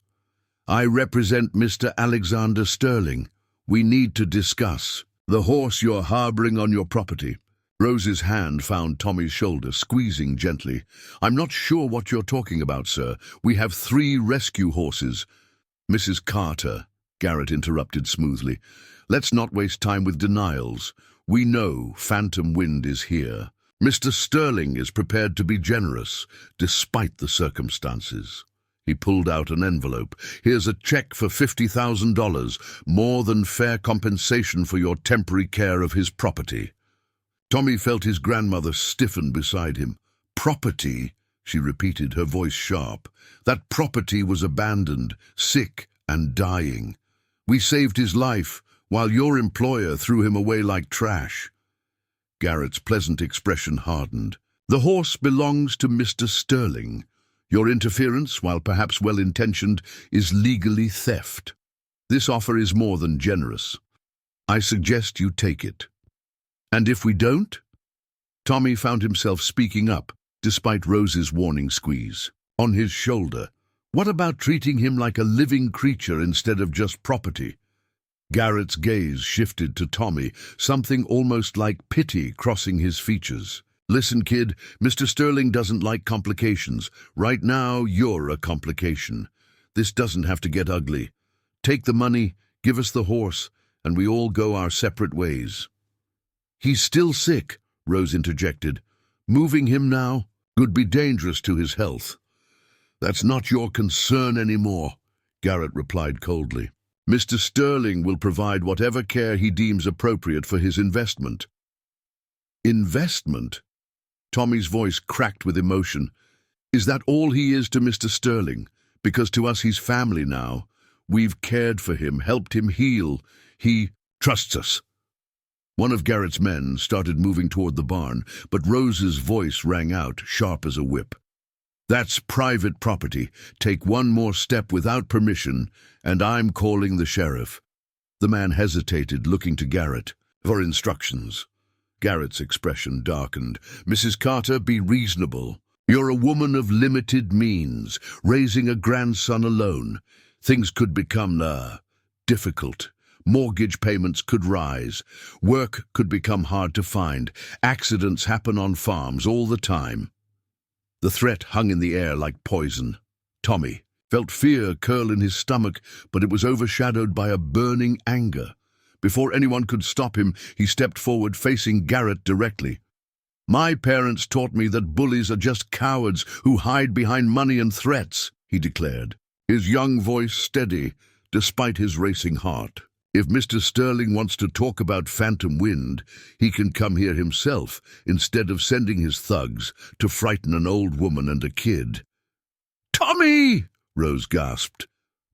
"I represent Mr. Alexander Sterling. We need to discuss the horse you're harboring on your property." Rose's hand found Tommy's shoulder, squeezing gently. "I'm not sure what you're talking about, sir. We have 3 rescue horses." "Mrs. Carter," Garrett interrupted smoothly, "let's not waste time with denials. We know Phantom Wind is here. Mr. Sterling is prepared to be generous, despite the circumstances." He pulled out an envelope. "Here's a check for $50,000, more than fair compensation for your temporary care of his property." Tommy felt his grandmother stiffen beside him. "Property," she repeated, her voice sharp. "That property was abandoned, sick and dying. We saved his life, while your employer threw him away like trash." Garrett's pleasant expression hardened. "The horse belongs to Mr. Sterling. Your interference, while perhaps well-intentioned, is legally theft. This offer is more than generous. I suggest you take it." "And if we don't?" Tommy found himself speaking up, despite Rose's warning squeeze. On his shoulder, "What about treating him like a living creature instead of just property?" Garrett's gaze shifted to Tommy, something almost like pity crossing his features. "Listen, kid, Mr. Sterling doesn't like complications. Right now, you're a complication. This doesn't have to get ugly. Take the money, give us the horse, and we all go our separate ways." "He's still sick," Rose interjected. "Moving him now could be dangerous to his health." "That's not your concern anymore," Garrett replied coldly. "Mr. Sterling will provide whatever care he deems appropriate for his investment." "Investment?" Tommy's voice cracked with emotion. "Is that all he is to Mr. Sterling? Because to us he's family now. We've cared for him, helped him heal. He trusts us." One of Garrett's men started moving toward the barn, but Rose's voice rang out, sharp as a whip. "That's private property. Take one more step without permission, and I'm calling the sheriff." The man hesitated, looking to Garrett for instructions. Garrett's expression darkened. "Mrs. Carter, be reasonable. You're a woman of limited means, raising a grandson alone. Things could become, difficult. Mortgage payments could rise. Work could become hard to find. Accidents happen on farms all the time." The threat hung in the air like poison. Tommy felt fear curl in his stomach, but it was overshadowed by a burning anger. Before anyone could stop him, he stepped forward, facing Garrett directly. "My parents taught me that bullies are just cowards who hide behind money and threats," he declared, his young voice steady despite his racing heart. "If Mr. Sterling wants to talk about Phantom Wind, he can come here himself instead of sending his thugs to frighten an old woman and a kid." "Tommy!" Rose gasped,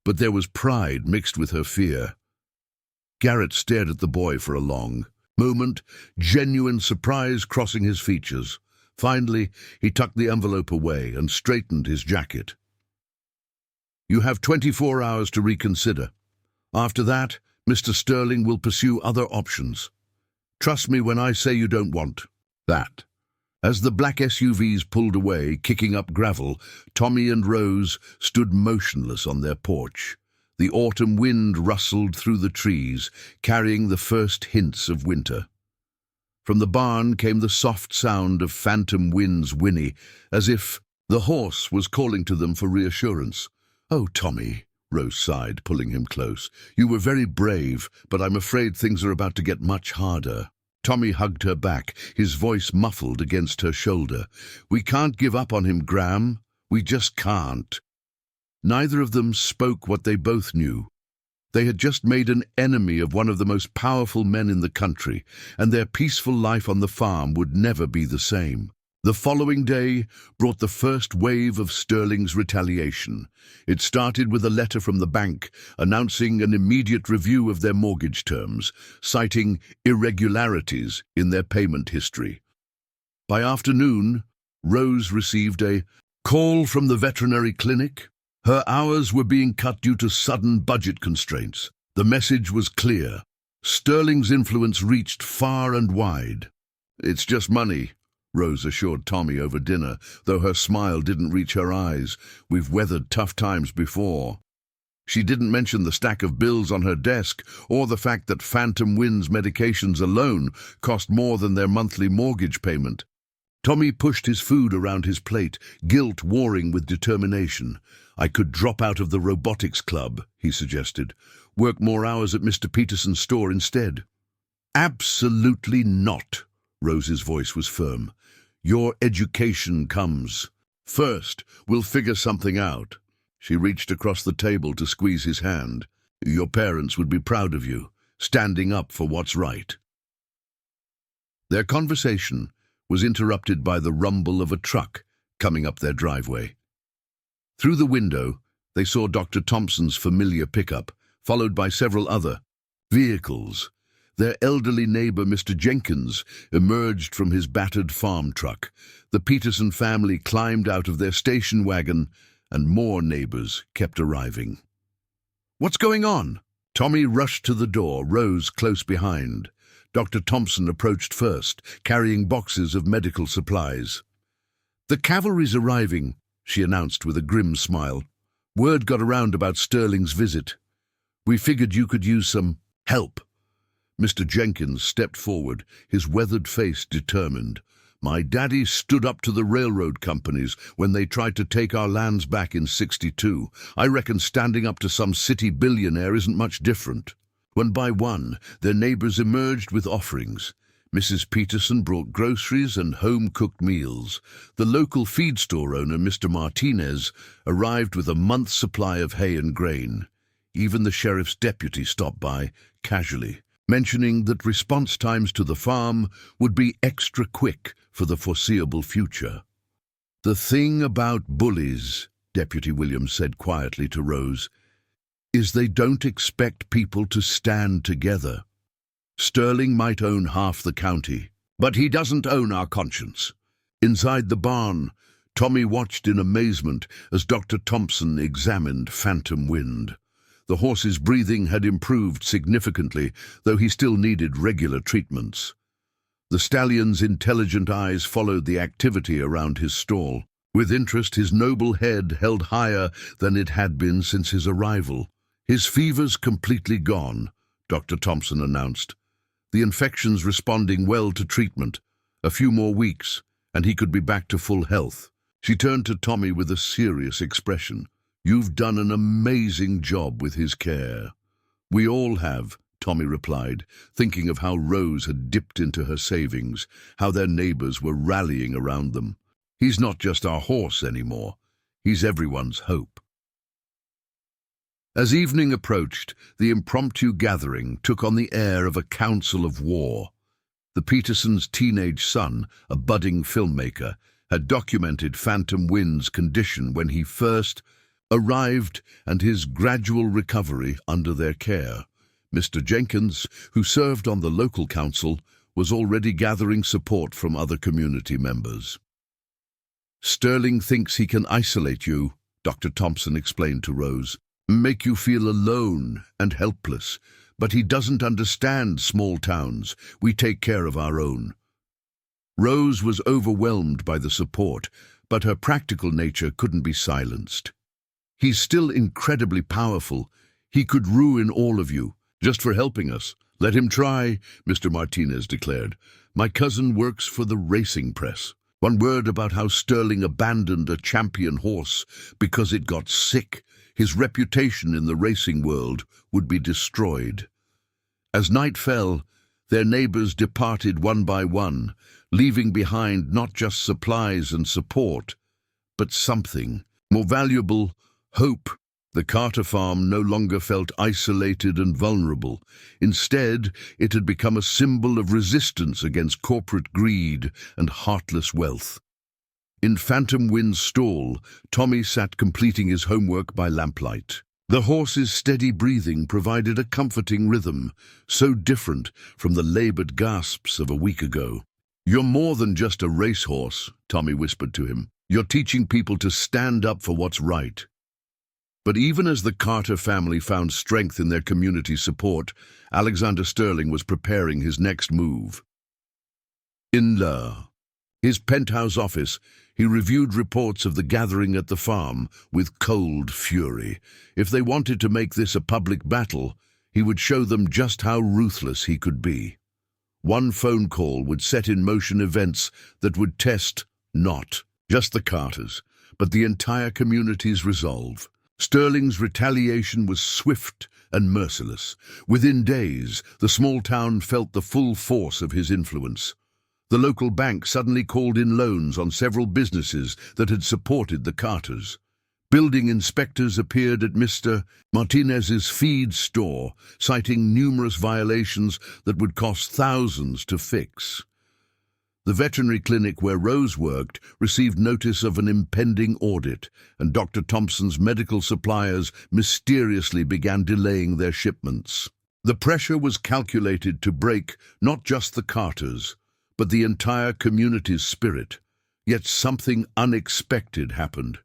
but there was pride mixed with her fear. Garrett stared at the boy for a long moment, genuine surprise crossing his features. Finally, he tucked the envelope away and straightened his jacket. "You have 24 hours to reconsider. After that, Mr. Sterling will pursue other options. Trust me when I say you don't want that." As the black SUVs pulled away, kicking up gravel, Tommy and Rose stood motionless on their porch. The autumn wind rustled through the trees, carrying the first hints of winter. From the barn came the soft sound of Phantom Wind's whinny, as if the horse was calling to them for reassurance. "Oh, Tommy," Rose sighed, pulling him close. "You were very brave, but I'm afraid things are about to get much harder." Tommy hugged her back, his voice muffled against her shoulder. "We can't give up on him, Graham. We just can't." Neither of them spoke what they both knew. They had just made an enemy of one of the most powerful men in the country, and their peaceful life on the farm would never be the same. The following day brought the first wave of Sterling's retaliation. It started with a letter from the bank announcing an immediate review of their mortgage terms, citing irregularities in their payment history. By afternoon, Rose received a call from the veterinary clinic. Her hours were being cut due to sudden budget constraints. The message was clear. Sterling's influence reached far and wide. "It's just money," Rose assured Tommy over dinner, though her smile didn't reach her eyes. "We've weathered tough times before." She didn't mention the stack of bills on her desk or the fact that Phantom Wind's medications alone cost more than their monthly mortgage payment. Tommy pushed his food around his plate, guilt warring with determination. "I could drop out of the robotics club," he suggested. "Work more hours at Mr. Peterson's store instead." "Absolutely not," Rose's voice was firm. "Your education comes first. We'll figure something out." She reached across the table to squeeze his hand. "Your parents would be proud of you, standing up for what's right." Their conversation was interrupted by the rumble of a truck coming up their driveway. Through the window, they saw Dr. Thompson's familiar pickup, followed by several other vehicles. Their elderly neighbor, Mr. Jenkins, emerged from his battered farm truck. The Peterson family climbed out of their station wagon, and more neighbors kept arriving. "What's going on?" Tommy rushed to the door, Rose close behind. Dr. Thompson approached first, carrying boxes of medical supplies. "The cavalry's arriving," she announced with a grim smile. "Word got around about Sterling's visit. We figured you could use some help." Mr. Jenkins stepped forward, his weathered face determined. "My daddy stood up to the railroad companies when they tried to take our lands back in '62. I reckon standing up to some city billionaire isn't much different." One by one, their neighbors emerged with offerings. Mrs. Peterson brought groceries and home-cooked meals. The local feed store owner, Mr. Martinez, arrived with a month's supply of hay and grain. Even the sheriff's deputy stopped by, casually, mentioning that response times to the farm would be extra quick for the foreseeable future. "The thing about bullies," Deputy Williams said quietly to Rose, "is they don't expect people to stand together. Sterling might own half the county, but he doesn't own our conscience." Inside the barn, Tommy watched in amazement as Dr. Thompson examined Phantom Wind. The horse's breathing had improved significantly, though he still needed regular treatments. The stallion's intelligent eyes followed the activity around his stall. With interest, his noble head held higher than it had been since his arrival. "His fever's completely gone," Dr. Thompson announced. "The infection's responding well to treatment. A few more weeks, and he could be back to full health." She turned to Tommy with a serious expression. "You've done an amazing job with his care." "We all have," Tommy replied, thinking of how Rose had dipped into her savings, how their neighbors were rallying around them. "He's not just our horse anymore. He's everyone's hope." As evening approached, the impromptu gathering took on the air of a council of war. The Petersons' teenage son, a budding filmmaker, had documented Phantom Wind's condition when he first arrived and his gradual recovery under their care. Mr. Jenkins, who served on the local council, was already gathering support from other community members. "Sterling thinks he can isolate you," Dr. Thompson explained to Rose. "Make you feel alone and helpless. But he doesn't understand small towns. We take care of our own." Rose was overwhelmed by the support, but her practical nature couldn't be silenced. "He's still incredibly powerful. He could ruin all of you, just for helping us." "Let him try," Mr. Martinez declared. "My cousin works for the racing press. One word about how Sterling abandoned a champion horse because it got sick, his reputation in the racing world would be destroyed." As night fell, their neighbors departed one by one, leaving behind not just supplies and support, but something more valuable: hope. The Carter farm no longer felt isolated and vulnerable. Instead, it had become a symbol of resistance against corporate greed and heartless wealth. In Phantom Wind's stall, Tommy sat completing his homework by lamplight. The horse's steady breathing provided a comforting rhythm, so different from the labored gasps of a week ago. "You're more than just a racehorse," Tommy whispered to him. "You're teaching people to stand up for what's right." But even as the Carter family found strength in their community support, Alexander Sterling was preparing his next move. In his penthouse office, he reviewed reports of the gathering at the farm with cold fury. If they wanted to make this a public battle, he would show them just how ruthless he could be. One phone call would set in motion events that would test not just the Carters, but the entire community's resolve. Sterling's retaliation was swift and merciless. Within days, the small town felt the full force of his influence. The local bank suddenly called in loans on several businesses that had supported the Carters. Building inspectors appeared at Mr. Martinez's feed store, citing numerous violations that would cost thousands to fix. The veterinary clinic where Rose worked received notice of an impending audit, and Dr. Thompson's medical suppliers mysteriously began delaying their shipments. The pressure was calculated to break not just the Carters, but the entire community's spirit. Yet something unexpected happened.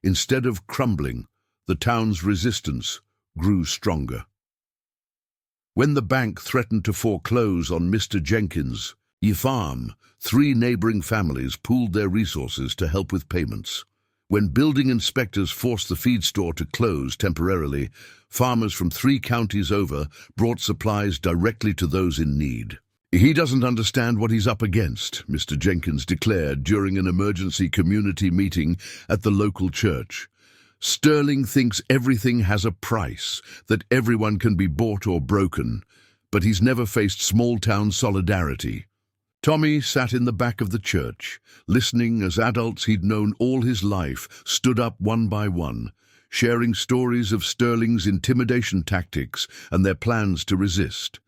Instead of crumbling, the town's resistance grew stronger. When the bank threatened to foreclose on Mr. Jenkins' farm, 3 neighboring families pooled their resources to help with payments. When building inspectors forced the feed store to close temporarily, farmers from 3 counties over brought supplies directly to those in need. "He doesn't understand what he's up against," Mr. Jenkins declared during an emergency community meeting at the local church. "Sterling thinks everything has a price, that everyone can be bought or broken, but he's never faced small-town solidarity." Tommy sat in the back of the church, listening as adults he'd known all his life stood up one by one, sharing stories of Sterling's intimidation tactics and their plans to resist.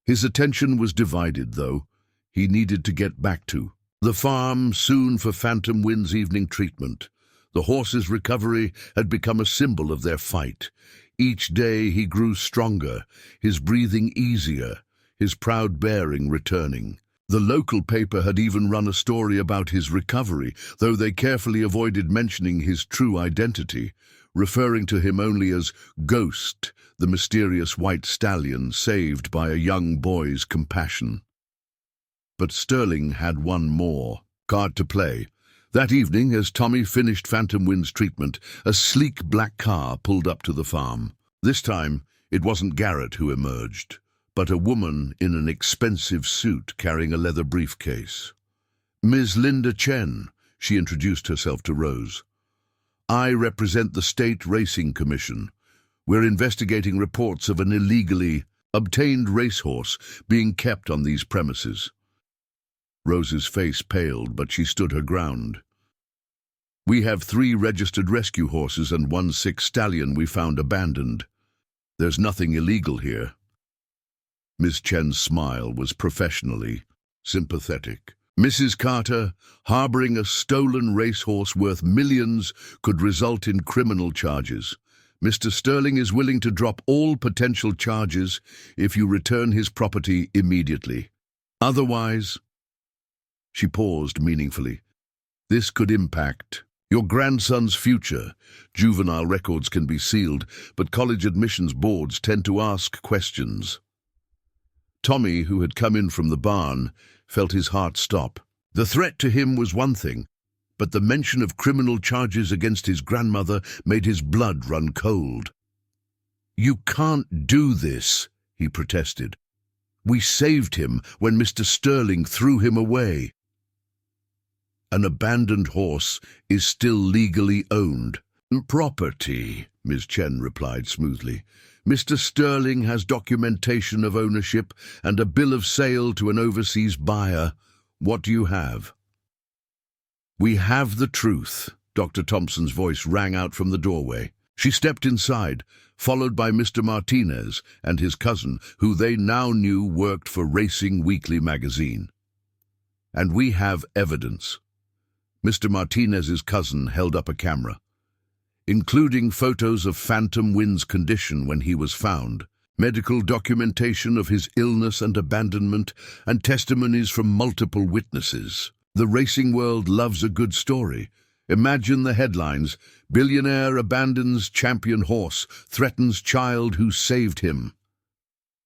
His attention was divided, though. He needed to get back to the farm soon for Phantom Wind's evening treatment. The horse's recovery had become a symbol of their fight. Each day he grew stronger, his breathing easier, his proud bearing returning. The local paper had even run a story about his recovery, though they carefully avoided mentioning his true identity, referring to him only as Ghost, the mysterious white stallion saved by a young boy's compassion. But Sterling had one more card to play. That evening, as Tommy finished Phantom Wind's treatment, a sleek black car pulled up to the farm. This time, it wasn't Garrett who emerged, but a woman in an expensive suit carrying a leather briefcase. "Ms. Linda Chen," she introduced herself to Rose. "I represent the State Racing Commission. We're investigating reports of an illegally obtained racehorse being kept on these premises." Rose's face paled, but she stood her ground. "We have 3 registered rescue horses and 1 sick stallion we found abandoned. There's nothing illegal here." Miss Chen's smile was professionally sympathetic. "Mrs. Carter, harboring a stolen racehorse worth millions could result in criminal charges. Mr. Sterling is willing to drop all potential charges if you return his property immediately. Otherwise—" She paused meaningfully. "This could impact your grandson's future. Juvenile records can be sealed, but college admissions boards tend to ask questions." Tommy, who had come in from the barn, felt his heart stop. The threat to him was one thing, but the mention of criminal charges against his grandmother made his blood run cold. "You can't do this," he protested. "We saved him when Mr. Sterling threw him away." "An abandoned horse is still legally owned property," Ms. Chen replied smoothly. "Mr. Sterling has documentation of ownership and a bill of sale to an overseas buyer. What do you have?" "We have the truth," Dr. Thompson's voice rang out from the doorway. She stepped inside, followed by Mr. Martinez and his cousin, who they now knew worked for Racing Weekly magazine. "And we have evidence." Mr. Martinez's cousin held up a camera, "including photos of Phantom Wind's condition when he was found. medical documentation of his illness and abandonment, and testimonies from multiple witnesses. The racing world loves a good story. Imagine the headlines: "Billionaire abandons champion horse, threatens child who saved him."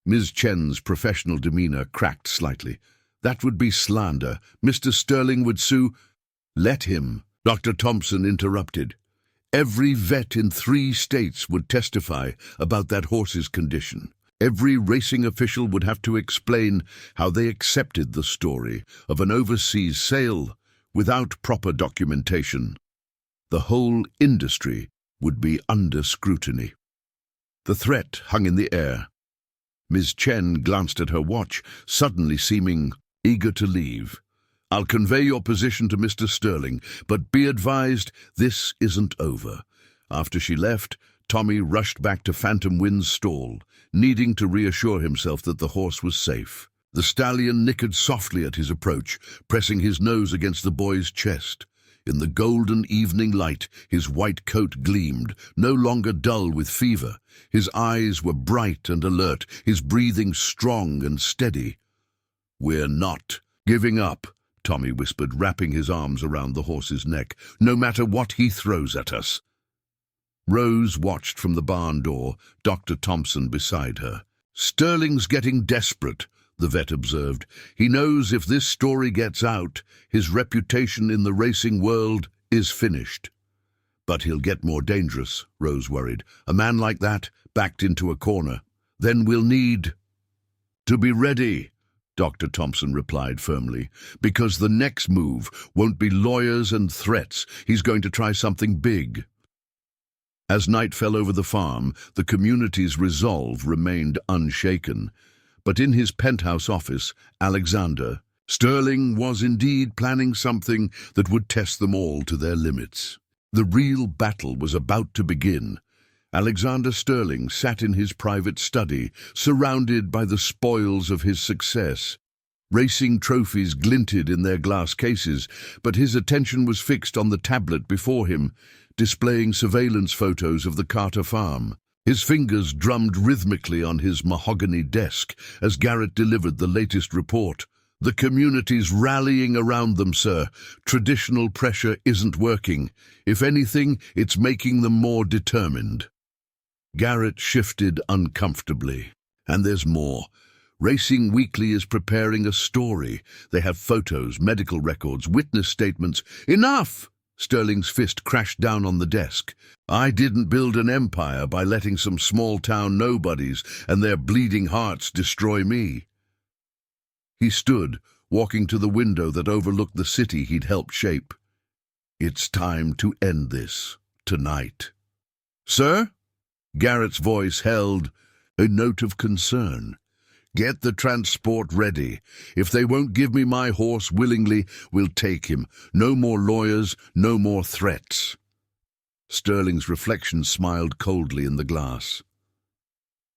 Ms. Chen's professional demeanor cracked slightly. That would be slander. Mr. Sterling would sue. Let him. Dr. Thompson interrupted. Every vet in 3 states would testify about that horse's condition. Every racing official would have to explain how they accepted the story of an overseas sale without proper documentation. The whole industry would be under scrutiny. The threat hung in the air. Ms. Chen glanced at her watch, suddenly seeming eager to leave. "I'll convey your position to Mr. Sterling, but be advised, this isn't over." After she left, Tommy rushed back to Phantom Wind's stall, needing to reassure himself that the horse was safe. The stallion nickered softly at his approach, pressing his nose against the boy's chest. In the golden evening light, his white coat gleamed, no longer dull with fever. His eyes were bright and alert, his breathing strong and steady. "We're not giving up," Tommy whispered, wrapping his arms around the horse's neck, "no matter what he throws at us." Rose watched from the barn door, Dr. Thompson beside her. "Sterling's getting desperate," the vet observed. "He knows if this story gets out, his reputation in the racing world is finished." "But he'll get more dangerous," Rose worried. "A man like that, backed into a corner. Then we'll need to be ready," Dr. Thompson replied firmly, "because the next move won't be lawyers and threats. He's going to try something big." As night fell over the farm, the community's resolve remained unshaken. But in his penthouse office, Alexander, Sterling was indeed planning something that would test them all to their limits. The real battle was about to begin. Alexander Sterling sat in his private study, surrounded by the spoils of his success. Racing trophies glinted in their glass cases, but his attention was fixed on the tablet before him, displaying surveillance photos of the Carter farm. His fingers drummed rhythmically on his mahogany desk as Garrett delivered the latest report. "The community's rallying around them, sir. Traditional pressure isn't working. If anything, it's making them more determined." Garrett shifted uncomfortably. "And there's more. Racing Weekly is preparing a story. They have photos, medical records, witness statements." "Enough!" Sterling's fist crashed down on the desk. "I didn't build an empire by letting some small-town nobodies and their bleeding hearts destroy me." He stood, walking to the window that overlooked the city he'd helped shape. "It's time to end this, tonight." "Sir?" Garrett's voice held a note of concern. "Get the transport ready. If they won't give me my horse willingly, we'll take him. No more lawyers, no more threats." Sterling's reflection smiled coldly in the glass.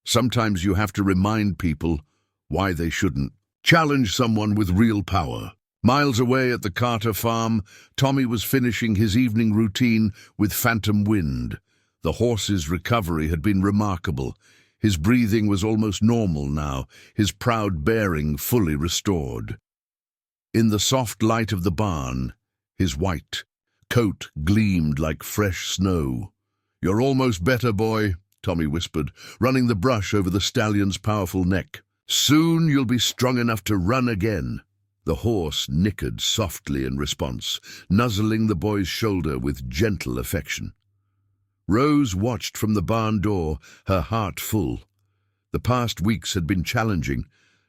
"Sometimes you have to remind people why they shouldn't challenge someone with real power." Miles away at the Carter farm, Tommy was finishing his evening routine with Phantom Wind. The horse's recovery had been remarkable. His breathing was almost normal now, his proud bearing fully restored. In the soft light of the barn, his white coat gleamed like fresh snow. "You're almost better, boy," Tommy whispered, running the brush over the stallion's powerful neck. "Soon you'll be strong enough to run again." The horse nickered softly in response, nuzzling the boy's shoulder with gentle affection. Rose watched from the barn door, her heart full. The past weeks had been challenging,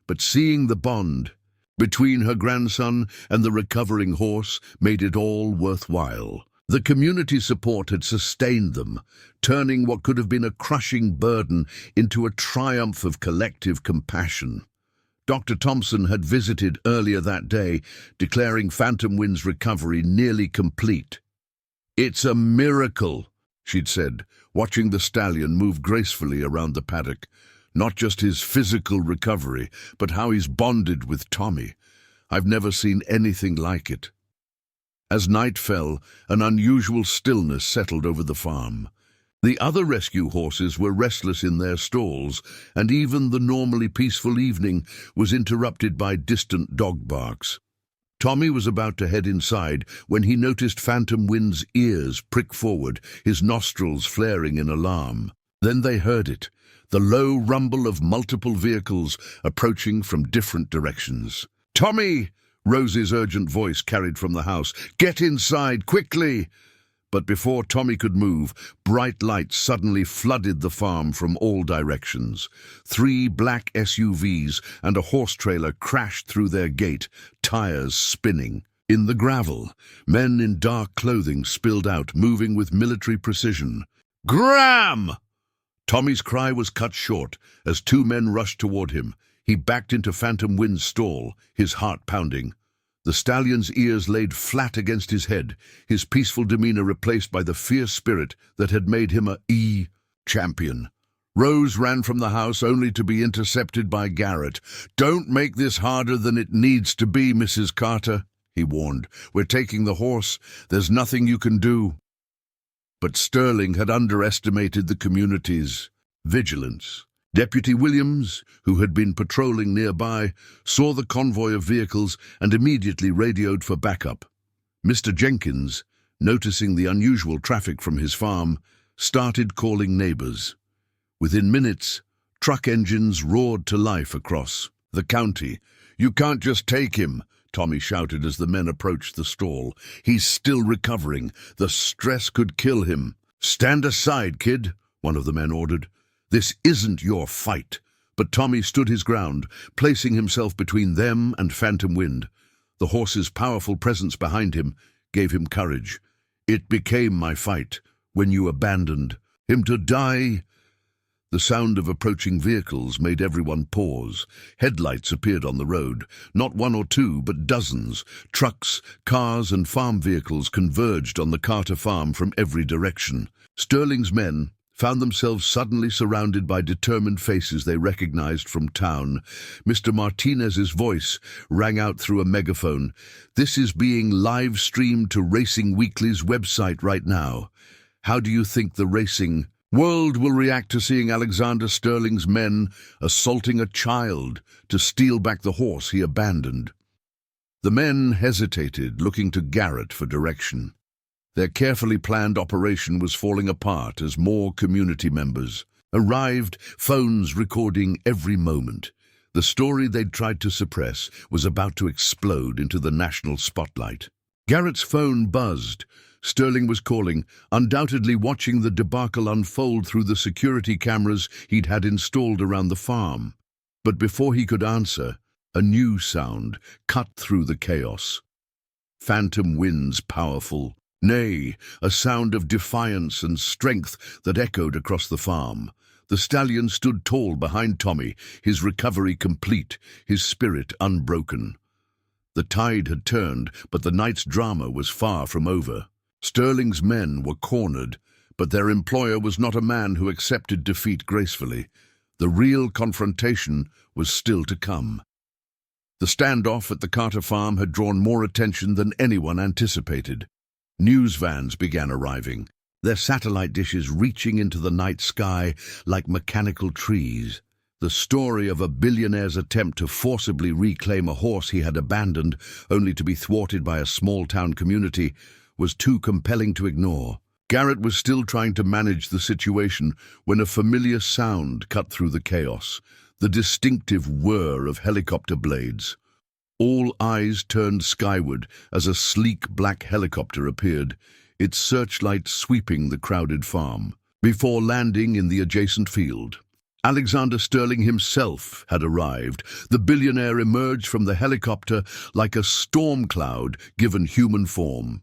but seeing the bond between her grandson and the recovering horse made it all worthwhile. The community support had sustained them, turning what could have been a crushing burden into a triumph of collective compassion. Dr. Thompson had visited earlier that day, declaring Phantom Wind's recovery nearly complete. "It's a miracle," she'd said, watching the stallion move gracefully around the paddock. "Not just his physical recovery, but how he's bonded with Tommy. I've never seen anything like it." As night fell, an unusual stillness settled over the farm. The other rescue horses were restless in their stalls, and even the normally peaceful evening was interrupted by distant dog barks. Tommy was about to head inside when he noticed Phantom Wind's ears prick forward, his nostrils flaring in alarm. Then they heard it, the low rumble of multiple vehicles approaching from different directions. "Tommy!" Rose's urgent voice carried from the house. "Get inside, quickly!" But before Tommy could move, bright lights suddenly flooded the farm from all directions. 3 black SUVs and a horse trailer crashed through their gate, tires spinning. In the gravel, men in dark clothing spilled out, moving with military precision. "Graham!" Tommy's cry was cut short as 2 men rushed toward him. He backed into Phantom Wind's stall, his heart pounding. The stallion's ears laid flat against his head, his peaceful demeanor replaced by the fierce spirit that had made him a champion. Rose ran from the house only to be intercepted by Garrett. "Don't make this harder than it needs to be, Mrs. Carter," he warned. "We're taking the horse. There's nothing you can do." But Sterling had underestimated the community's vigilance. Deputy Williams, who had been patrolling nearby, saw the convoy of vehicles and immediately radioed for backup. Mr. Jenkins, noticing the unusual traffic from his farm, started calling neighbors. Within minutes, truck engines roared to life across the county. "You can't just take him," Tommy shouted as the men approached the stall. "He's still recovering. The stress could kill him." "Stand aside, kid," one of the men ordered. "This isn't your fight." But Tommy stood his ground, placing himself between them and Phantom Wind. The horse's powerful presence behind him gave him courage. "It became my fight when you abandoned him to die." The sound of approaching vehicles made everyone pause. Headlights appeared on the road, not 1 or 2, but dozens. Trucks, cars, and farm vehicles converged on the Carter farm from every direction. Sterling's men found themselves suddenly surrounded by determined faces they recognized from town. Mr. Martinez's voice rang out through a megaphone. "This is being live-streamed to Racing Weekly's website right now. How do you think the racing world will react to seeing Alexander Sterling's men assaulting a child to steal back the horse he abandoned?" The men hesitated, looking to Garrett for direction. Their carefully planned operation was falling apart as more community members arrived, phones recording every moment. The story they'd tried to suppress was about to explode into the national spotlight. Garrett's phone buzzed. Sterling was calling, undoubtedly watching the debacle unfold through the security cameras he'd had installed around the farm. But before he could answer, a new sound cut through the chaos. Phantom Wind's powerful neigh, a sound of defiance and strength that echoed across the farm. The stallion stood tall behind Tommy, his recovery complete, his spirit unbroken. The tide had turned, but the night's drama was far from over. Sterling's men were cornered, but their employer was not a man who accepted defeat gracefully. The real confrontation was still to come. The standoff at the Carter farm had drawn more attention than anyone anticipated. News vans began arriving, their satellite dishes reaching into the night sky like mechanical trees. The story of a billionaire's attempt to forcibly reclaim a horse he had abandoned, only to be thwarted by a small-town community, was too compelling to ignore. Garrett was still trying to manage the situation when a familiar sound cut through the chaos, the distinctive whir of helicopter blades. All eyes turned skyward as a sleek black helicopter appeared, its searchlight sweeping the crowded farm. Before landing in the adjacent field, Alexander Sterling himself had arrived. The billionaire emerged from the helicopter like a storm cloud given human form.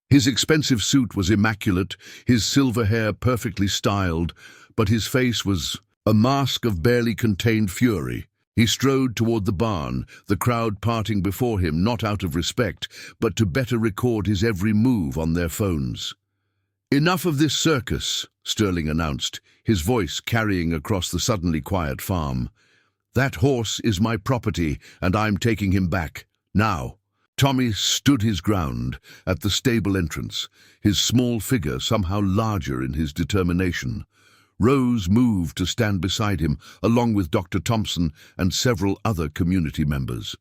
His expensive suit was immaculate, his silver hair perfectly styled, but his face was a mask of barely contained fury. He strode toward the barn, the crowd parting before him not out of respect, but to better record his every move on their phones. "Enough of this circus," Sterling announced, his voice carrying across the suddenly quiet farm. "That horse is my property, and I'm taking him back, now." Tommy stood his ground at the stable entrance, his small figure somehow larger in his determination. Rose moved to stand beside him, along with Dr. Thompson and several other community members.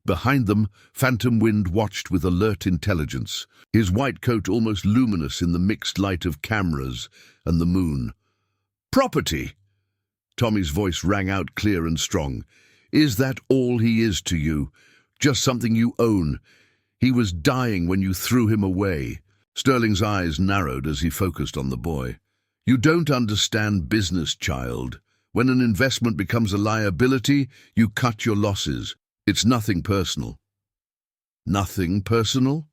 Behind them, Phantom Wind watched with alert intelligence, his white coat almost luminous in the mixed light of cameras and the moon. "Property!" Tommy's voice rang out clear and strong. "Is that all he is to you? Just something you own? He was dying when you threw him away." Sterling's eyes narrowed as he focused on the boy. "You don't understand business, child. When an investment becomes a liability, you cut your losses. It's nothing personal." "Nothing personal?"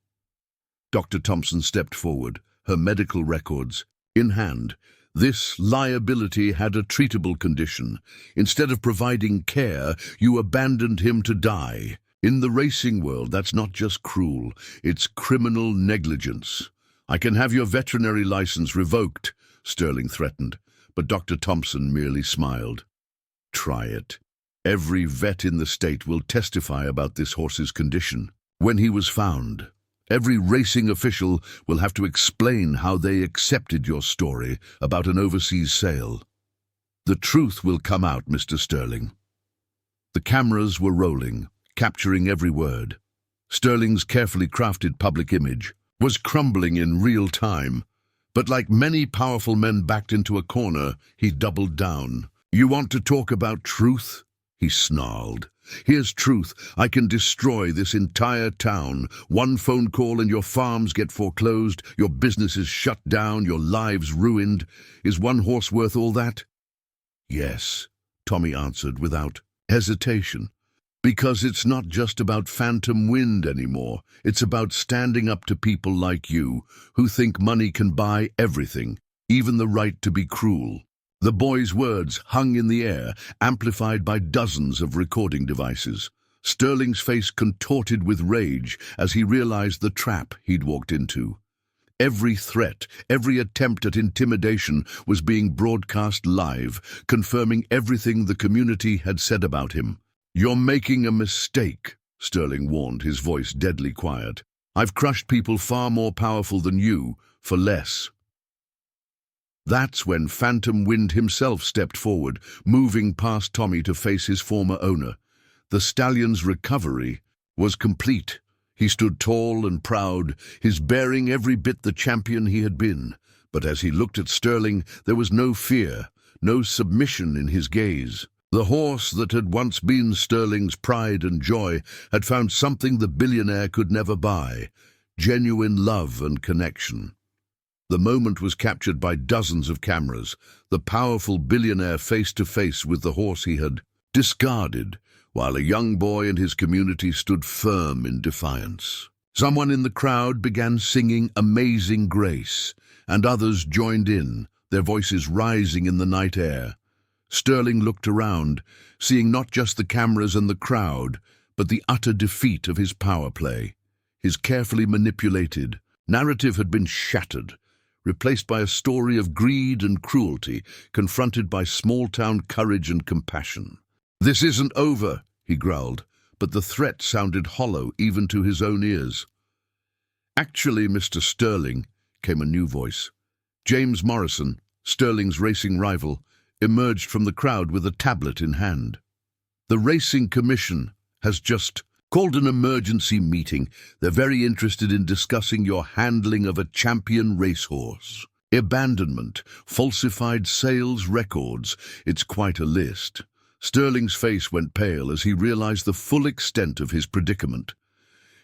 Dr. Thompson stepped forward, her medical records in hand. "This liability had a treatable condition. Instead of providing care, you abandoned him to die. In the racing world, that's not just cruel, it's criminal negligence. I can have your veterinary license revoked," Sterling threatened, but Dr. Thompson merely smiled. "Try it. Every vet in the state will testify about this horse's condition. When he was found, every racing official will have to explain how they accepted your story about an overseas sale. The truth will come out, Mr. Sterling." The cameras were rolling, capturing every word. Sterling's carefully crafted public image was crumbling in real time. But like many powerful men backed into a corner, he doubled down. "You want to talk about truth?" he snarled. "Here's truth. I can destroy this entire town. One phone call and your farms get foreclosed, your business is shut down, your lives ruined. Is one horse worth all that?" "Yes," Tommy answered without hesitation. "Because it's not just about Phantom Wind anymore. It's about standing up to people like you, who think money can buy everything, even the right to be cruel." The boy's words hung in the air, amplified by dozens of recording devices. Sterling's face contorted with rage as he realized the trap he'd walked into. Every threat, every attempt at intimidation was being broadcast live, confirming everything the community had said about him. "You're making a mistake," Sterling warned, his voice deadly quiet. "I've crushed people far more powerful than you, for less." That's when Phantom Wind himself stepped forward, moving past Tommy to face his former owner. The stallion's recovery was complete. He stood tall and proud, his bearing every bit the champion he had been. But as he looked at Sterling, there was no fear, no submission in his gaze. The horse that had once been Sterling's pride and joy had found something the billionaire could never buy: genuine love and connection. The moment was captured by dozens of cameras, the powerful billionaire face to face with the horse he had discarded, while a young boy and his community stood firm in defiance. Someone in the crowd began singing Amazing Grace, and others joined in, their voices rising in the night air. Sterling looked around, seeing not just the cameras and the crowd, but the utter defeat of his power play. His carefully manipulated narrative had been shattered, replaced by a story of greed and cruelty, confronted by small-town courage and compassion. "This isn't over," he growled, but the threat sounded hollow even to his own ears. "Actually, Mr. Sterling," came a new voice. James Morrison, Sterling's racing rival, emerged from the crowd with a tablet in hand. "The Racing Commission has just called an emergency meeting. They're very interested in discussing your handling of a champion racehorse. Abandonment, falsified sales records. It's quite a list." Sterling's face went pale as he realized the full extent of his predicament.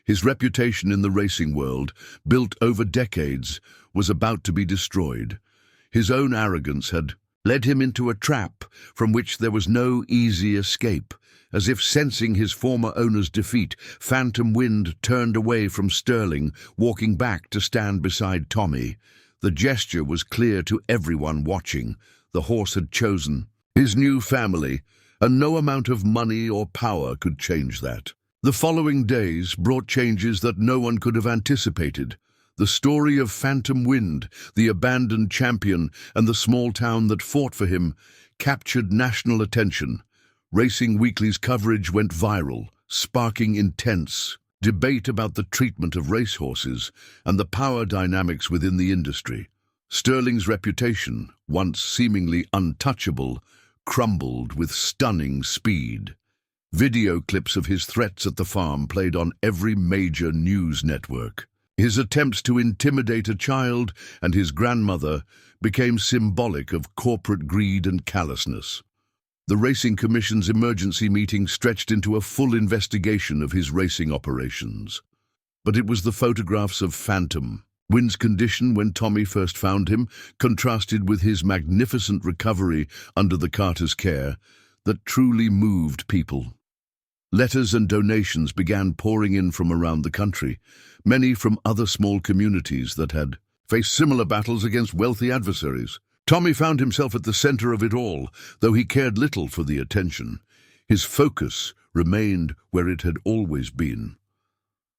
His reputation in the racing world, built over decades, was about to be destroyed. His own arrogance had led him into a trap from which there was no easy escape. As if sensing his former owner's defeat, Phantom Wind turned away from Sterling, walking back to stand beside Tommy. The gesture was clear to everyone watching. The horse had chosen his new family, and no amount of money or power could change that. The following days brought changes that no one could have anticipated. The story of Phantom Wind, the abandoned champion, and the small town that fought for him captured national attention. Racing Weekly's coverage went viral, sparking intense debate about the treatment of racehorses, and the power dynamics within the industry. Sterling's reputation, once seemingly untouchable, crumbled with stunning speed. Video clips of his threats at the farm played on every major news network. His attempts to intimidate a child and his grandmother became symbolic of corporate greed and callousness. The Racing Commission's emergency meeting stretched into a full investigation of his racing operations. But it was the photographs of Phantom, Wynn's condition when Tommy first found him, contrasted with his magnificent recovery under the Carter's care, that truly moved people. Letters and donations began pouring in from around the country, many from other small communities that had faced similar battles against wealthy adversaries. Tommy found himself at the center of it all, though he cared little for the attention. His focus remained where it had always been,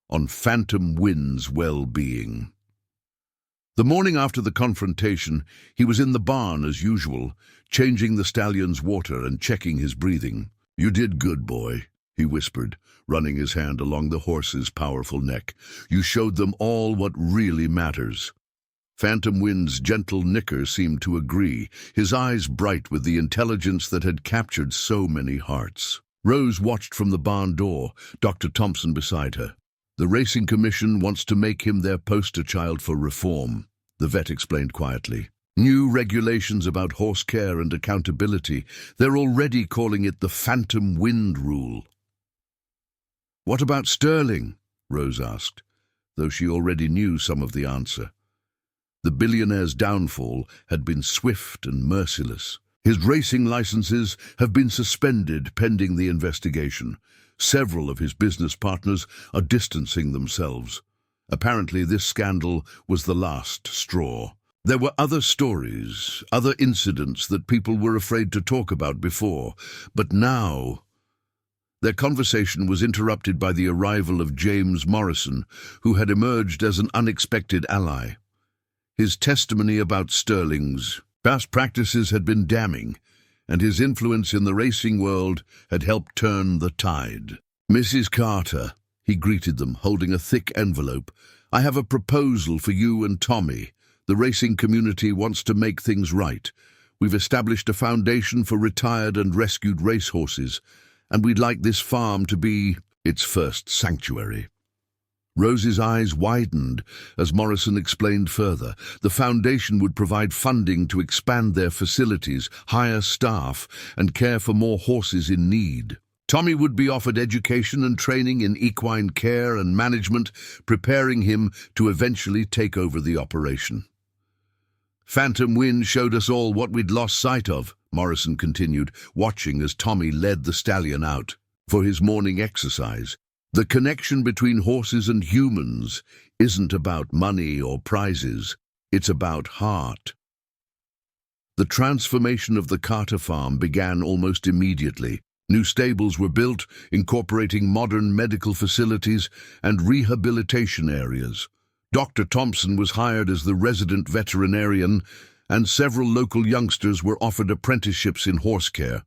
on Phantom Wynn's well-being. The morning after the confrontation, he was in the barn as usual, changing the stallion's water and checking his breathing. "You did good, boy," he whispered, running his hand along the horse's powerful neck. "You showed them all what really matters." Phantom Wynn's gentle nicker seemed to agree, his eyes bright with the intelligence that had captured so many hearts. Rose watched from the barn door, Dr. Thompson beside her. "The Racing Commission wants to make him their poster child for reform," the vet explained quietly. "New regulations about horse care and accountability. They're already calling it the Phantom Wind Rule." "What about Sterling?" Rose asked, though she already knew some of the answer. The billionaire's downfall had been swift and merciless. His racing licenses have been suspended pending the investigation. Several of his business partners are distancing themselves. Apparently this scandal was the last straw. There were other stories, other incidents that people were afraid to talk about before, but now their conversation was interrupted by the arrival of James Morrison, who had emerged as an unexpected ally. His testimony about Sterling's past practices had been damning, and his influence in the racing world had helped turn the tide. "Mrs. Carter," he greeted them, holding a thick envelope, "I have a proposal for you and Tommy. The racing community wants to make things right. We've established a foundation for retired and rescued racehorses, and we'd like this farm to be its first sanctuary." Rose's eyes widened as Morrison explained further. The foundation would provide funding to expand their facilities, hire staff, and care for more horses in need. Tommy would be offered education and training in equine care and management, preparing him to eventually take over the operation. "Phantom Wynn showed us all what we'd lost sight of," Morrison continued, watching as Tommy led the stallion out for his morning exercise. "The connection between horses and humans isn't about money or prizes, it's about heart." The transformation of the Carter farm began almost immediately. New stables were built, incorporating modern medical facilities and rehabilitation areas. Dr. Thompson was hired as the resident veterinarian, and several local youngsters were offered apprenticeships in horse care.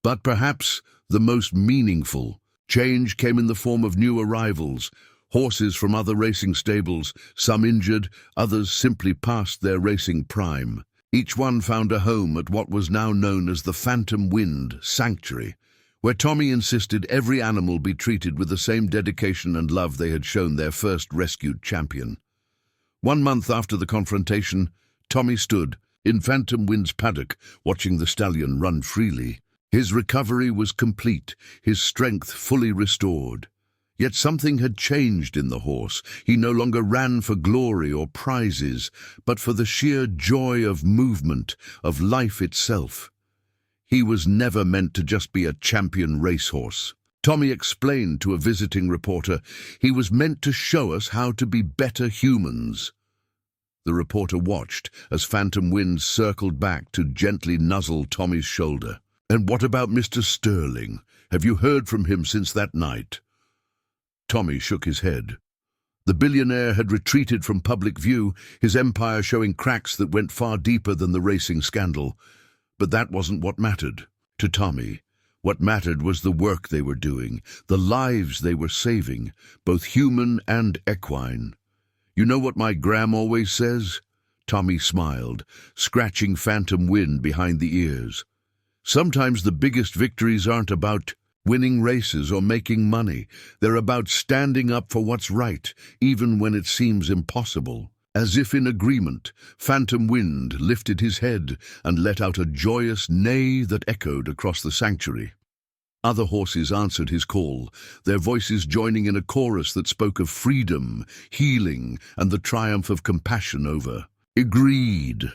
But perhaps the most meaningful change came in the form of new arrivals, horses from other racing stables, some injured, others simply past their racing prime. Each one found a home at what was now known as the Phantom Wind Sanctuary, where Tommy insisted every animal be treated with the same dedication and love they had shown their first rescued champion. 1 month after the confrontation, Tommy stood in Phantom Wind's paddock, watching the stallion run freely. His recovery was complete, his strength fully restored. Yet something had changed in the horse. He no longer ran for glory or prizes, but for the sheer joy of movement, of life itself. He was never meant to just be a champion racehorse. Tommy explained to a visiting reporter, he was meant to show us how to be better humans. The reporter watched as Phantom Wind circled back to gently nuzzle Tommy's shoulder. "And what about Mr. Sterling? Have you heard from him since that night?" Tommy shook his head. The billionaire had retreated from public view, his empire showing cracks that went far deeper than the racing scandal. But that wasn't what mattered. To Tommy, What mattered was the work they were doing, the lives they were saving, both human and equine. "You know what my Gram always says?" Tommy smiled, scratching phantom wind behind the ears. "Sometimes the biggest victories aren't about winning races or making money. They're about standing up for what's right, even when it seems impossible." As if in agreement, Phantom Wind lifted his head and let out a joyous neigh that echoed across the sanctuary. Other horses answered his call, their voices joining in a chorus that spoke of freedom, healing, and the triumph of compassion over greed.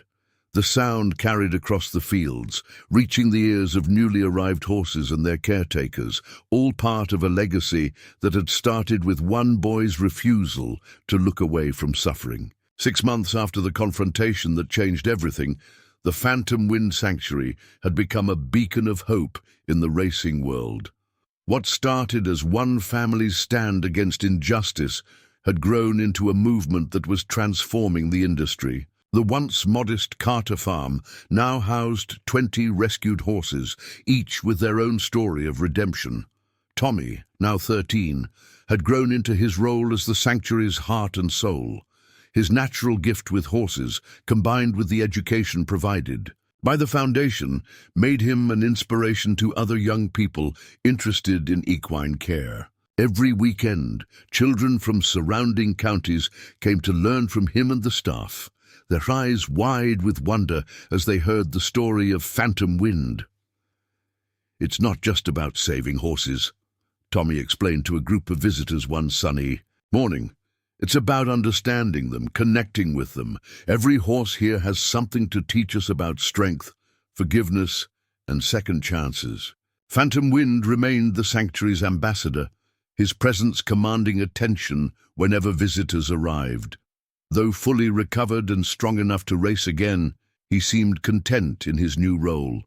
The sound carried across the fields, reaching the ears of newly arrived horses and their caretakers, all part of a legacy that had started with one boy's refusal to look away from suffering. 6 months after the confrontation that changed everything, the Phantom Wind Sanctuary had become a beacon of hope in the racing world. What started as one family's stand against injustice had grown into a movement that was transforming the industry. The once modest Carter farm now housed 20 rescued horses, each with their own story of redemption. Tommy, now 13, had grown into his role as the sanctuary's heart and soul. His natural gift with horses, combined with the education provided by the foundation, made him an inspiration to other young people interested in equine care. Every weekend, children from surrounding counties came to learn from him and the staff, their eyes wide with wonder as they heard the story of Phantom Wind. "It's not just about saving horses," Tommy explained to a group of visitors one sunny morning. "It's about understanding them, connecting with them. Every horse here has something to teach us about strength, forgiveness, and second chances." Phantom Wind remained the sanctuary's ambassador, his presence commanding attention whenever visitors arrived. Though fully recovered and strong enough to race again, he seemed content in his new role.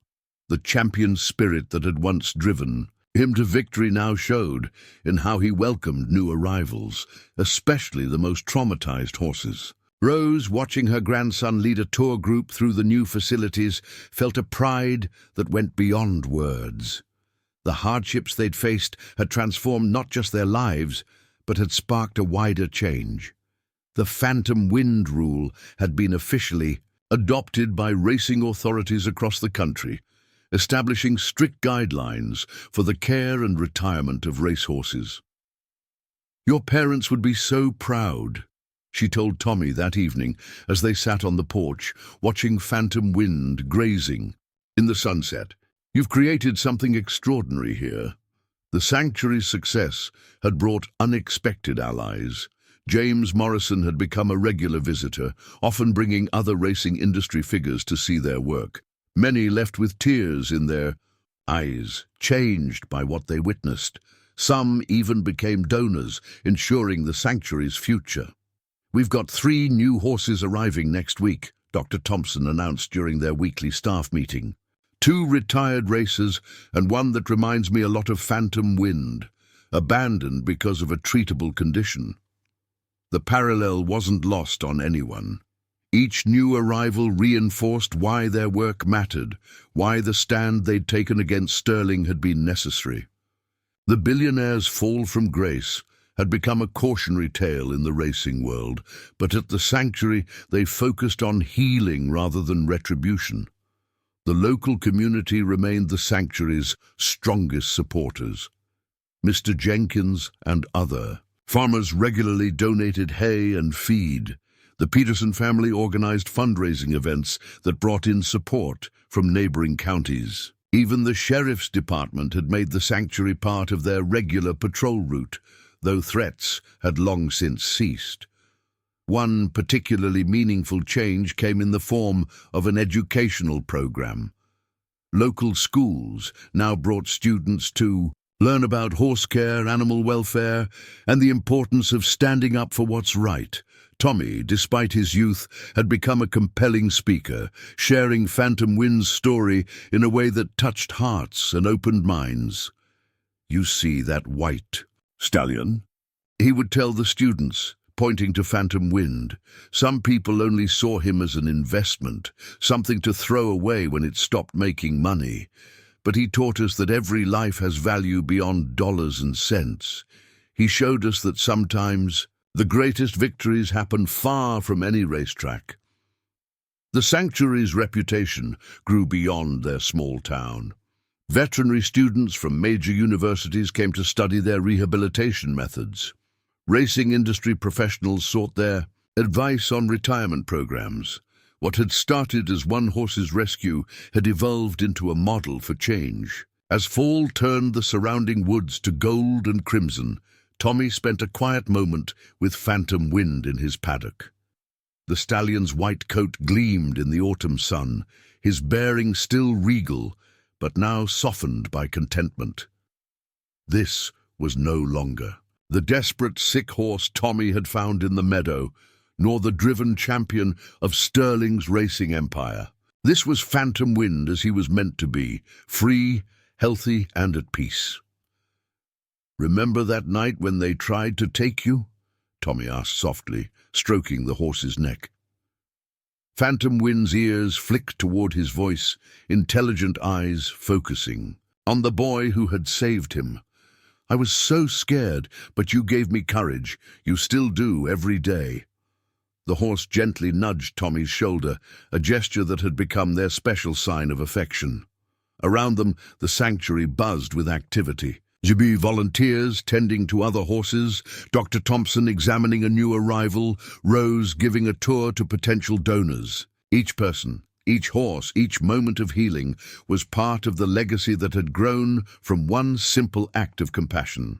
The champion spirit that had once driven him to victory now showed in how he welcomed new arrivals, especially the most traumatized horses. Rose, watching her grandson lead a tour group through the new facilities, felt a pride that went beyond words. The hardships they'd faced had transformed not just their lives, but had sparked a wider change. The Phantom Wind rule had been officially adopted by racing authorities across the country, establishing strict guidelines for the care and retirement of racehorses. "Your parents would be so proud," she told Tommy that evening as they sat on the porch, watching Phantom Wind grazing in the sunset. "You've created something extraordinary here." The sanctuary's success had brought unexpected allies. James Morrison had become a regular visitor, often bringing other racing industry figures to see their work. Many left with tears in their eyes, changed by what they witnessed. Some even became donors, ensuring the sanctuary's future. "We've got 3 new horses arriving next week," Dr. Thompson announced during their weekly staff meeting. 2 retired racers and one that reminds me a lot of Phantom Wind, abandoned because of a treatable condition. The parallel wasn't lost on anyone. Each new arrival reinforced why their work mattered, why the stand they'd taken against Sterling had been necessary. The Billionaire's fall from grace had become a cautionary tale in the racing world, but at the sanctuary they focused on healing rather than retribution. The local community remained the sanctuary's strongest supporters. Mr. Jenkins and other farmers regularly donated hay and feed. The Peterson family organized fundraising events that brought in support from neighboring counties. Even the sheriff's department had made the sanctuary part of their regular patrol route, though threats had long since ceased. One particularly meaningful change came in the form of an educational program. Local schools now brought students to learn about horse care, animal welfare, and the importance of standing up for what's right. Tommy, despite his youth, had become a compelling speaker, sharing Phantom Wind's story in a way that touched hearts and opened minds. "You see that white stallion?" he would tell the students, pointing to Phantom Wind. "Some people only saw him as an investment, something to throw away when it stopped making money. but he taught us that every life has value beyond dollars and cents. He showed us that sometimes the greatest victories happen far from any racetrack. The sanctuary's reputation grew beyond their small town. Veterinary students from major universities came to study their rehabilitation methods. Racing industry professionals sought their advice on retirement programs. What had started as one horse's rescue had evolved into a model for change. As fall turned the surrounding woods to gold and crimson, Tommy spent a quiet moment with Phantom Wind in his paddock. The stallion's white coat gleamed in the autumn sun, his bearing still regal, but now softened by contentment. This was no longer the desperate, sick horse Tommy had found in the meadow, nor the driven champion of Sterling's racing empire. This was Phantom Wind as he was meant to be, free, healthy, and at peace. "Remember that night when they tried to take you?" Tommy asked softly, stroking the horse's neck. Phantom Wind's ears flicked toward his voice, intelligent eyes focusing on the boy who had saved him. "I was so scared, but you gave me courage. You still do every day." The horse gently nudged Tommy's shoulder, a gesture that had become their special sign of affection. Around them, the sanctuary buzzed with activity. GB volunteers tending to other horses, Dr. Thompson examining a new arrival, Rose giving a tour to potential donors. Each person, each horse, each moment of healing was part of the legacy that had grown from one simple act of compassion.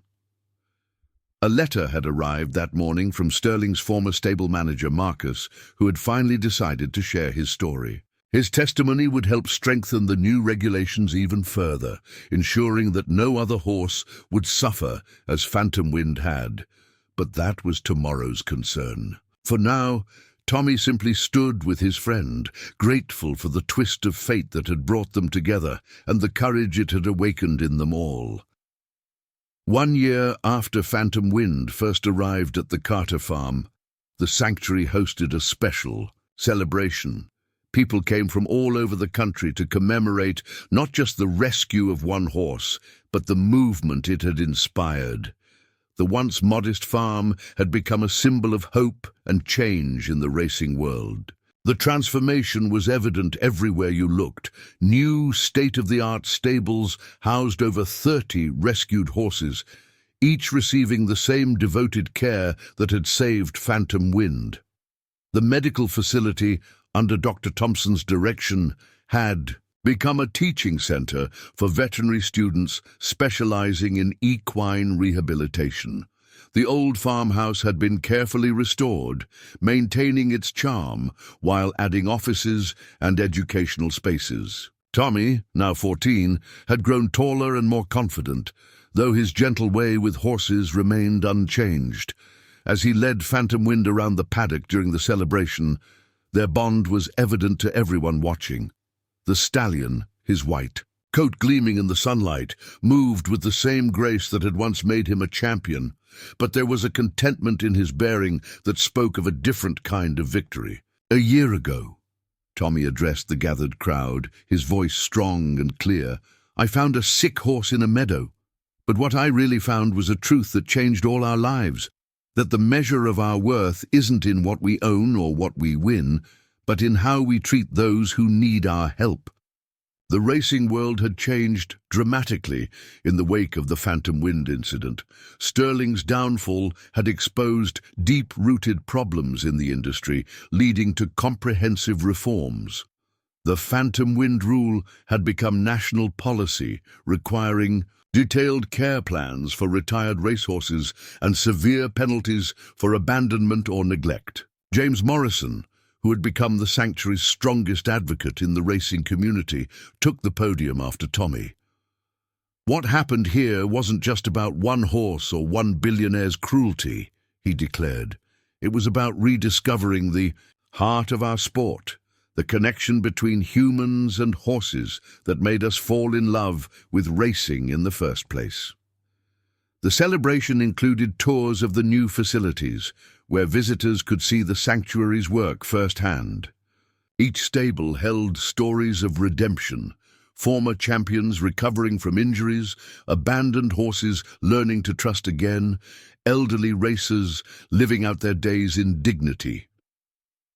A letter had arrived that morning from Sterling's former stable manager, Marcus, who had finally decided to share his story. His testimony would help strengthen the new regulations even further, ensuring that no other horse would suffer as Phantom Wind had. But that was tomorrow's concern. For now, Tommy simply stood with his friend, grateful for the twist of fate that had brought them together and the courage it had awakened in them all. 1 year after Phantom Wind first arrived at the Carter farm, the sanctuary hosted a special celebration. People came from all over the country to commemorate not just the rescue of one horse, but the movement it had inspired. The once modest farm had become a symbol of hope and change in the racing world. The transformation was evident everywhere you looked. New state-of-the-art stables housed over 30 rescued horses, each receiving the same devoted care that had saved Phantom Wind. The medical facility, under Dr. Thompson's direction, had become a teaching center for veterinary students specializing in equine rehabilitation. The old farmhouse had been carefully restored, maintaining its charm while adding offices and educational spaces. Tommy, now 14, had grown taller and more confident, though his gentle way with horses remained unchanged. As he led Phantom Wind around the paddock during the celebration, their bond was evident to everyone watching. The stallion, his white coat gleaming in the sunlight, moved with the same grace that had once made him a champion, but there was a contentment in his bearing that spoke of a different kind of victory. "A year ago," Tommy addressed the gathered crowd, his voice strong and clear, "I found a sick horse in a meadow. But what I really found was a truth that changed all our lives. That the measure of our worth isn't in what we own or what we win, but in how we treat those who need our help." The racing world had changed dramatically in the wake of the Phantom Wind incident. Sterling's downfall had exposed deep-rooted problems in the industry, leading to comprehensive reforms. The Phantom Wind rule had become national policy, requiring detailed care plans for retired racehorses and severe penalties for abandonment or neglect. James Morrison, who had become the sanctuary's strongest advocate in the racing community, took the podium after Tommy. "What happened here wasn't just about one horse or one billionaire's cruelty," he declared. "It was about rediscovering the heart of our sport, the connection between humans and horses that made us fall in love with racing in the first place." The celebration included tours of the new facilities, where visitors could see the sanctuary's work firsthand. Each stable held stories of redemption, former champions recovering from injuries, abandoned horses learning to trust again, elderly racers living out their days in dignity.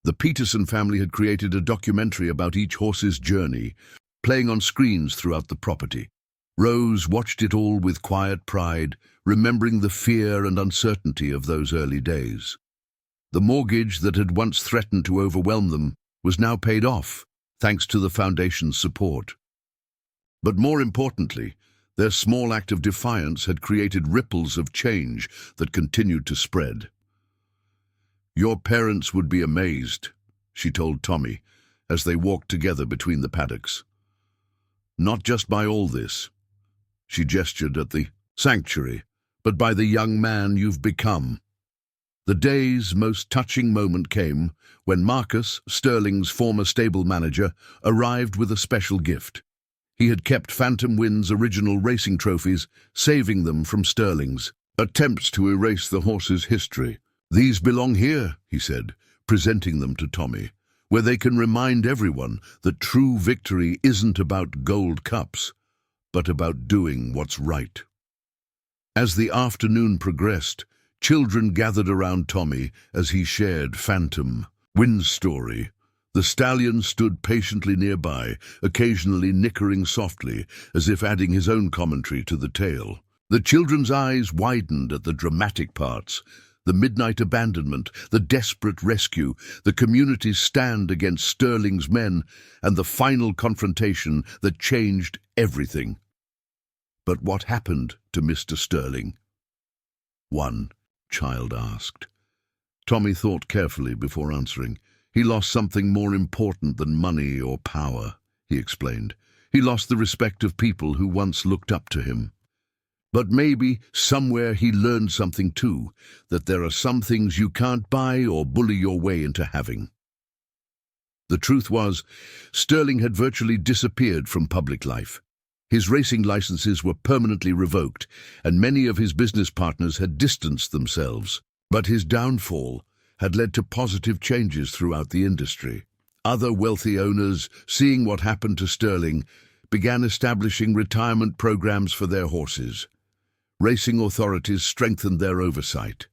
The Peterson family had created a documentary about each horse's journey, playing on screens throughout the property. Rose watched it all with quiet pride, remembering the fear and uncertainty of those early days. The mortgage that had once threatened to overwhelm them was now paid off, thanks to the foundation's support. But more importantly, their small act of defiance had created ripples of change that continued to spread. "Your parents would be amazed," she told Tommy, as they walked together between the paddocks. "Not just by all this," she gestured at the sanctuary, "but by the young man you've become." The day's most touching moment came when Marcus, Sterling's former stable manager, arrived with a special gift. He had kept Phantom Wind's original racing trophies, saving them from Sterling's attempts to erase the horse's history. "These belong here," he said, presenting them to Tommy, "where they can remind everyone that true victory isn't about gold cups, but about doing what's right." As the afternoon progressed, children gathered around Tommy as he shared Phantom Wind's story. The stallion stood patiently nearby, occasionally nickering softly, as if adding his own commentary to the tale. The children's eyes widened at the dramatic parts: the midnight abandonment, the desperate rescue, the community's stand against Sterling's men, and the final confrontation that changed everything. But what happened to Mr. Sterling? One child asked. Tommy thought carefully before answering. "He lost something more important than money or power," he explained. "He lost the respect of people who once looked up to him. But maybe somewhere he learned something too, that there are some things you can't buy or bully your way into having." The truth was, Sterling had virtually disappeared from public life. His racing licenses were permanently revoked, and many of his business partners had distanced themselves. But his downfall had led to positive changes throughout the industry. Other wealthy owners, seeing what happened to Sterling, began establishing retirement programs for their horses. Racing authorities strengthened their oversight.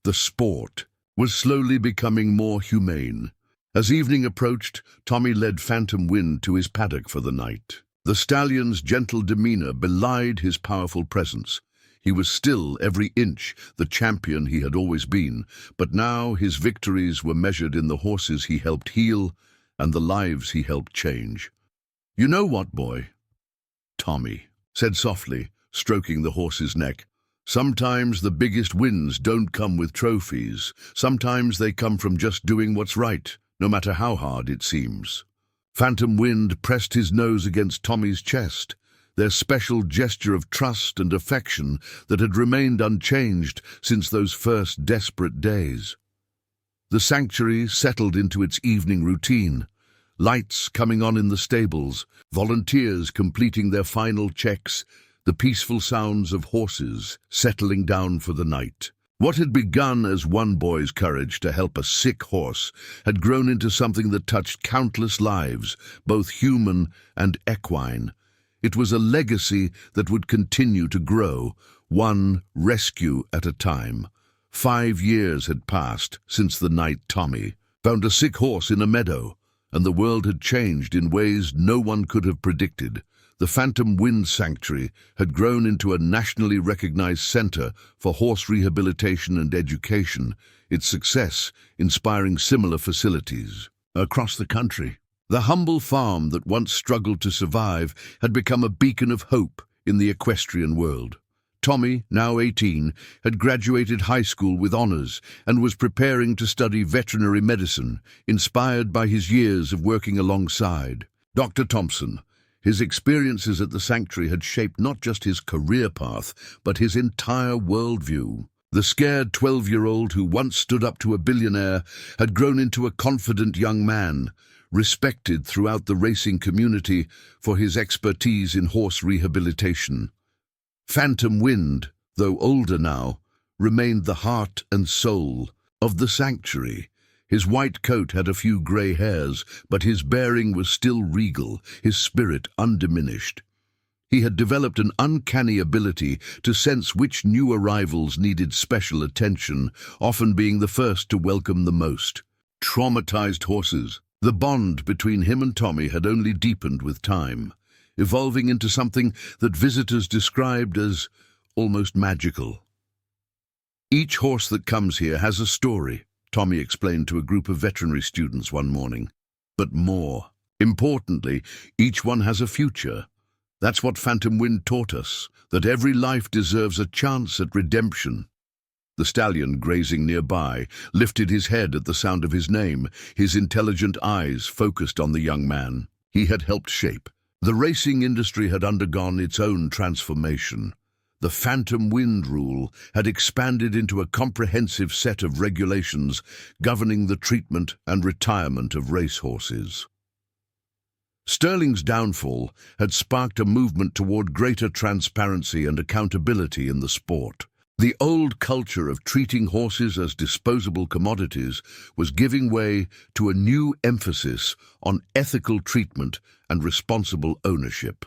The sport was slowly becoming more humane. As evening approached, Tommy led Phantom Wind to his paddock for the night. The stallion's gentle demeanor belied his powerful presence. He was still every inch the champion he had always been, but now his victories were measured in the horses he helped heal and the lives he helped change. "You know what, boy?" Tommy said softly, stroking the horse's neck. "Sometimes the biggest wins don't come with trophies. Sometimes they come from just doing what's right, no matter how hard it seems." Phantom Wind pressed his nose against Tommy's chest, their special gesture of trust and affection that had remained unchanged since those first desperate days. The sanctuary settled into its evening routine, lights coming on in the stables, volunteers completing their final checks, the peaceful sounds of horses settling down for the night. What had begun as one boy's courage to help a sick horse had grown into something that touched countless lives, both human and equine. It was a legacy that would continue to grow, one rescue at a time. 5 years had passed since the night Tommy found a sick horse in a meadow, and the world had changed in ways no one could have predicted. The Phantom Wind Sanctuary had grown into a nationally recognized center for horse rehabilitation and education, its success inspiring similar facilities across the country. The humble farm that once struggled to survive had become a beacon of hope in the equestrian world. Tommy, now 18, had graduated high school with honors and was preparing to study veterinary medicine, inspired by his years of working alongside Dr. Thompson. His experiences at the sanctuary had shaped not just his career path, but his entire worldview. The scared 12-year-old who once stood up to a billionaire had grown into a confident young man, respected throughout the racing community for his expertise in horse rehabilitation. Phantom Wind, though older now, remained the heart and soul of the sanctuary, His white coat had a few grey hairs, but his bearing was still regal, his spirit undiminished. He had developed an uncanny ability to sense which new arrivals needed special attention, often being the first to welcome the most. Traumatized horses. The bond between him and Tommy had only deepened with time, evolving into something that visitors described as almost magical. "Each horse that comes here has a story," Tommy explained to a group of veterinary students one morning. "But more importantly, each one has a future. That's what Phantom Wind taught us, that every life deserves a chance at redemption." The stallion, grazing nearby, lifted his head at the sound of his name, his intelligent eyes focused on the young man he had helped shape. The racing industry had undergone its own transformation. The Phantom Wind rule had expanded into a comprehensive set of regulations governing the treatment and retirement of racehorses. Sterling's downfall had sparked a movement toward greater transparency and accountability in the sport. The old culture of treating horses as disposable commodities was giving way to a new emphasis on ethical treatment and responsible ownership.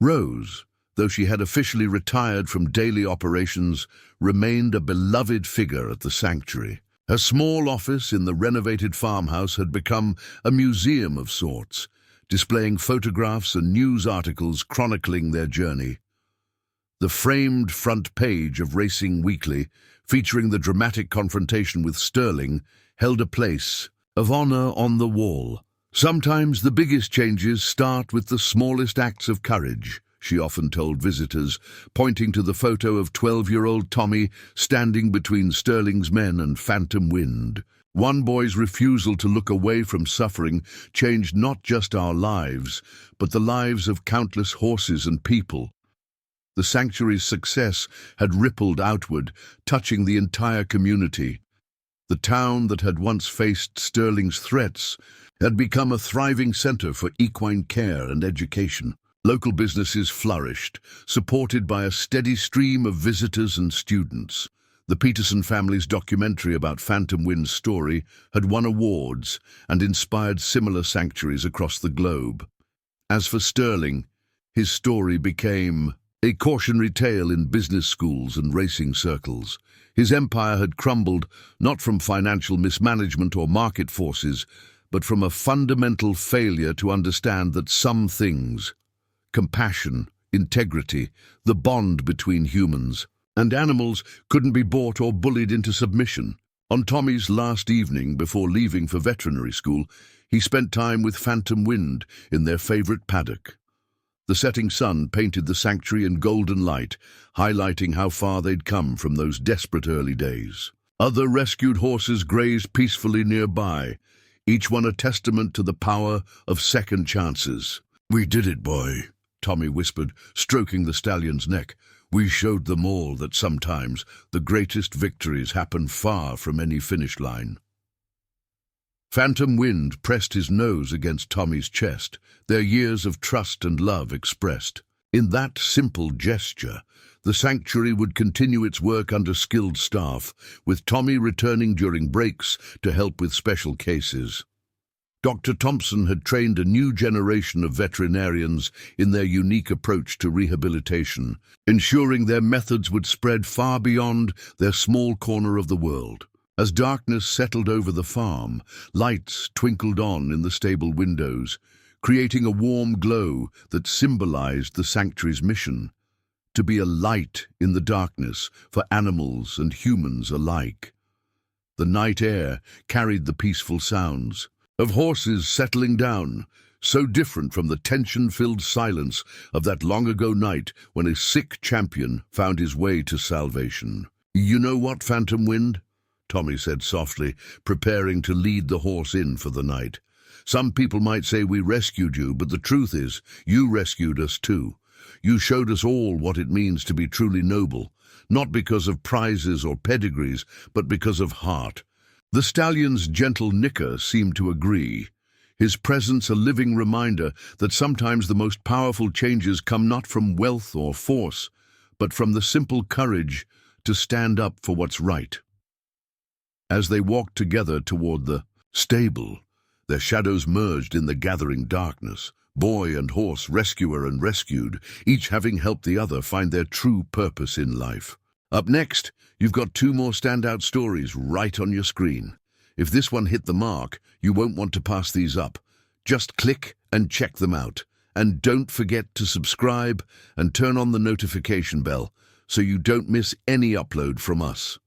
Rose, though she had officially retired from daily operations, remained a beloved figure at the sanctuary. Her small office in the renovated farmhouse had become a museum of sorts, displaying photographs and news articles chronicling their journey. The framed front page of Racing Weekly, featuring the dramatic confrontation with Sterling, held a place of honor on the wall. "Sometimes the biggest changes start with the smallest acts of courage," she often told visitors, pointing to the photo of 12-year-old Tommy standing between Sterling's men and Phantom Wind. One boy's refusal to look away from suffering changed not just our lives, but the lives of countless horses and people. The sanctuary's success had rippled outward, touching the entire community. The town that had once faced Sterling's threats had become a thriving center for equine care and education. Local businesses flourished, supported by a steady stream of visitors and students. The Peterson family's documentary about Phantom Wind's story had won awards and inspired similar sanctuaries across the globe. As for Sterling, his story became a cautionary tale in business schools and racing circles. His empire had crumbled not from financial mismanagement or market forces, but from a fundamental failure to understand that some things, compassion, integrity, the bond between humans and animals, couldn't be bought or bullied into submission. On Tommy's last evening before leaving for veterinary school, he spent time with Phantom Wind in their favorite paddock. The setting sun painted the sanctuary in golden light, highlighting how far they'd come from those desperate early days. Other rescued horses grazed peacefully nearby, each one a testament to the power of second chances. "We did it, boy," Tommy whispered, stroking the stallion's neck. "We showed them all that sometimes the greatest victories happen far from any finish line." Phantom Wind pressed his nose against Tommy's chest, their years of trust and love expressed. In that simple gesture, the sanctuary would continue its work under skilled staff, with Tommy returning during breaks to help with special cases. Dr. Thompson had trained a new generation of veterinarians in their unique approach to rehabilitation, ensuring their methods would spread far beyond their small corner of the world. As darkness settled over the farm, lights twinkled on in the stable windows, creating a warm glow that symbolized the sanctuary's mission, to be a light in the darkness for animals and humans alike. The night air carried the peaceful sounds of horses settling down, so different from the tension-filled silence of that long-ago night when a sick champion found his way to salvation. "You know what, Phantom Wind?" Tommy said softly, preparing to lead the horse in for the night. "Some people might say we rescued you, but the truth is, you rescued us too. You showed us all what it means to be truly noble, not because of prizes or pedigrees, but because of heart." The stallion's gentle nicker seemed to agree, his presence a living reminder that sometimes the most powerful changes come not from wealth or force, but from the simple courage to stand up for what's right. As they walked together toward the stable, their shadows merged in the gathering darkness. Boy and horse, rescuer and rescued, each having helped the other find their true purpose in life. Up next, you've got two more standout stories right on your screen. If this one hit the mark, you won't want to pass these up. Just click and check them out. And don't forget to subscribe and turn on the notification bell so you don't miss any upload from us.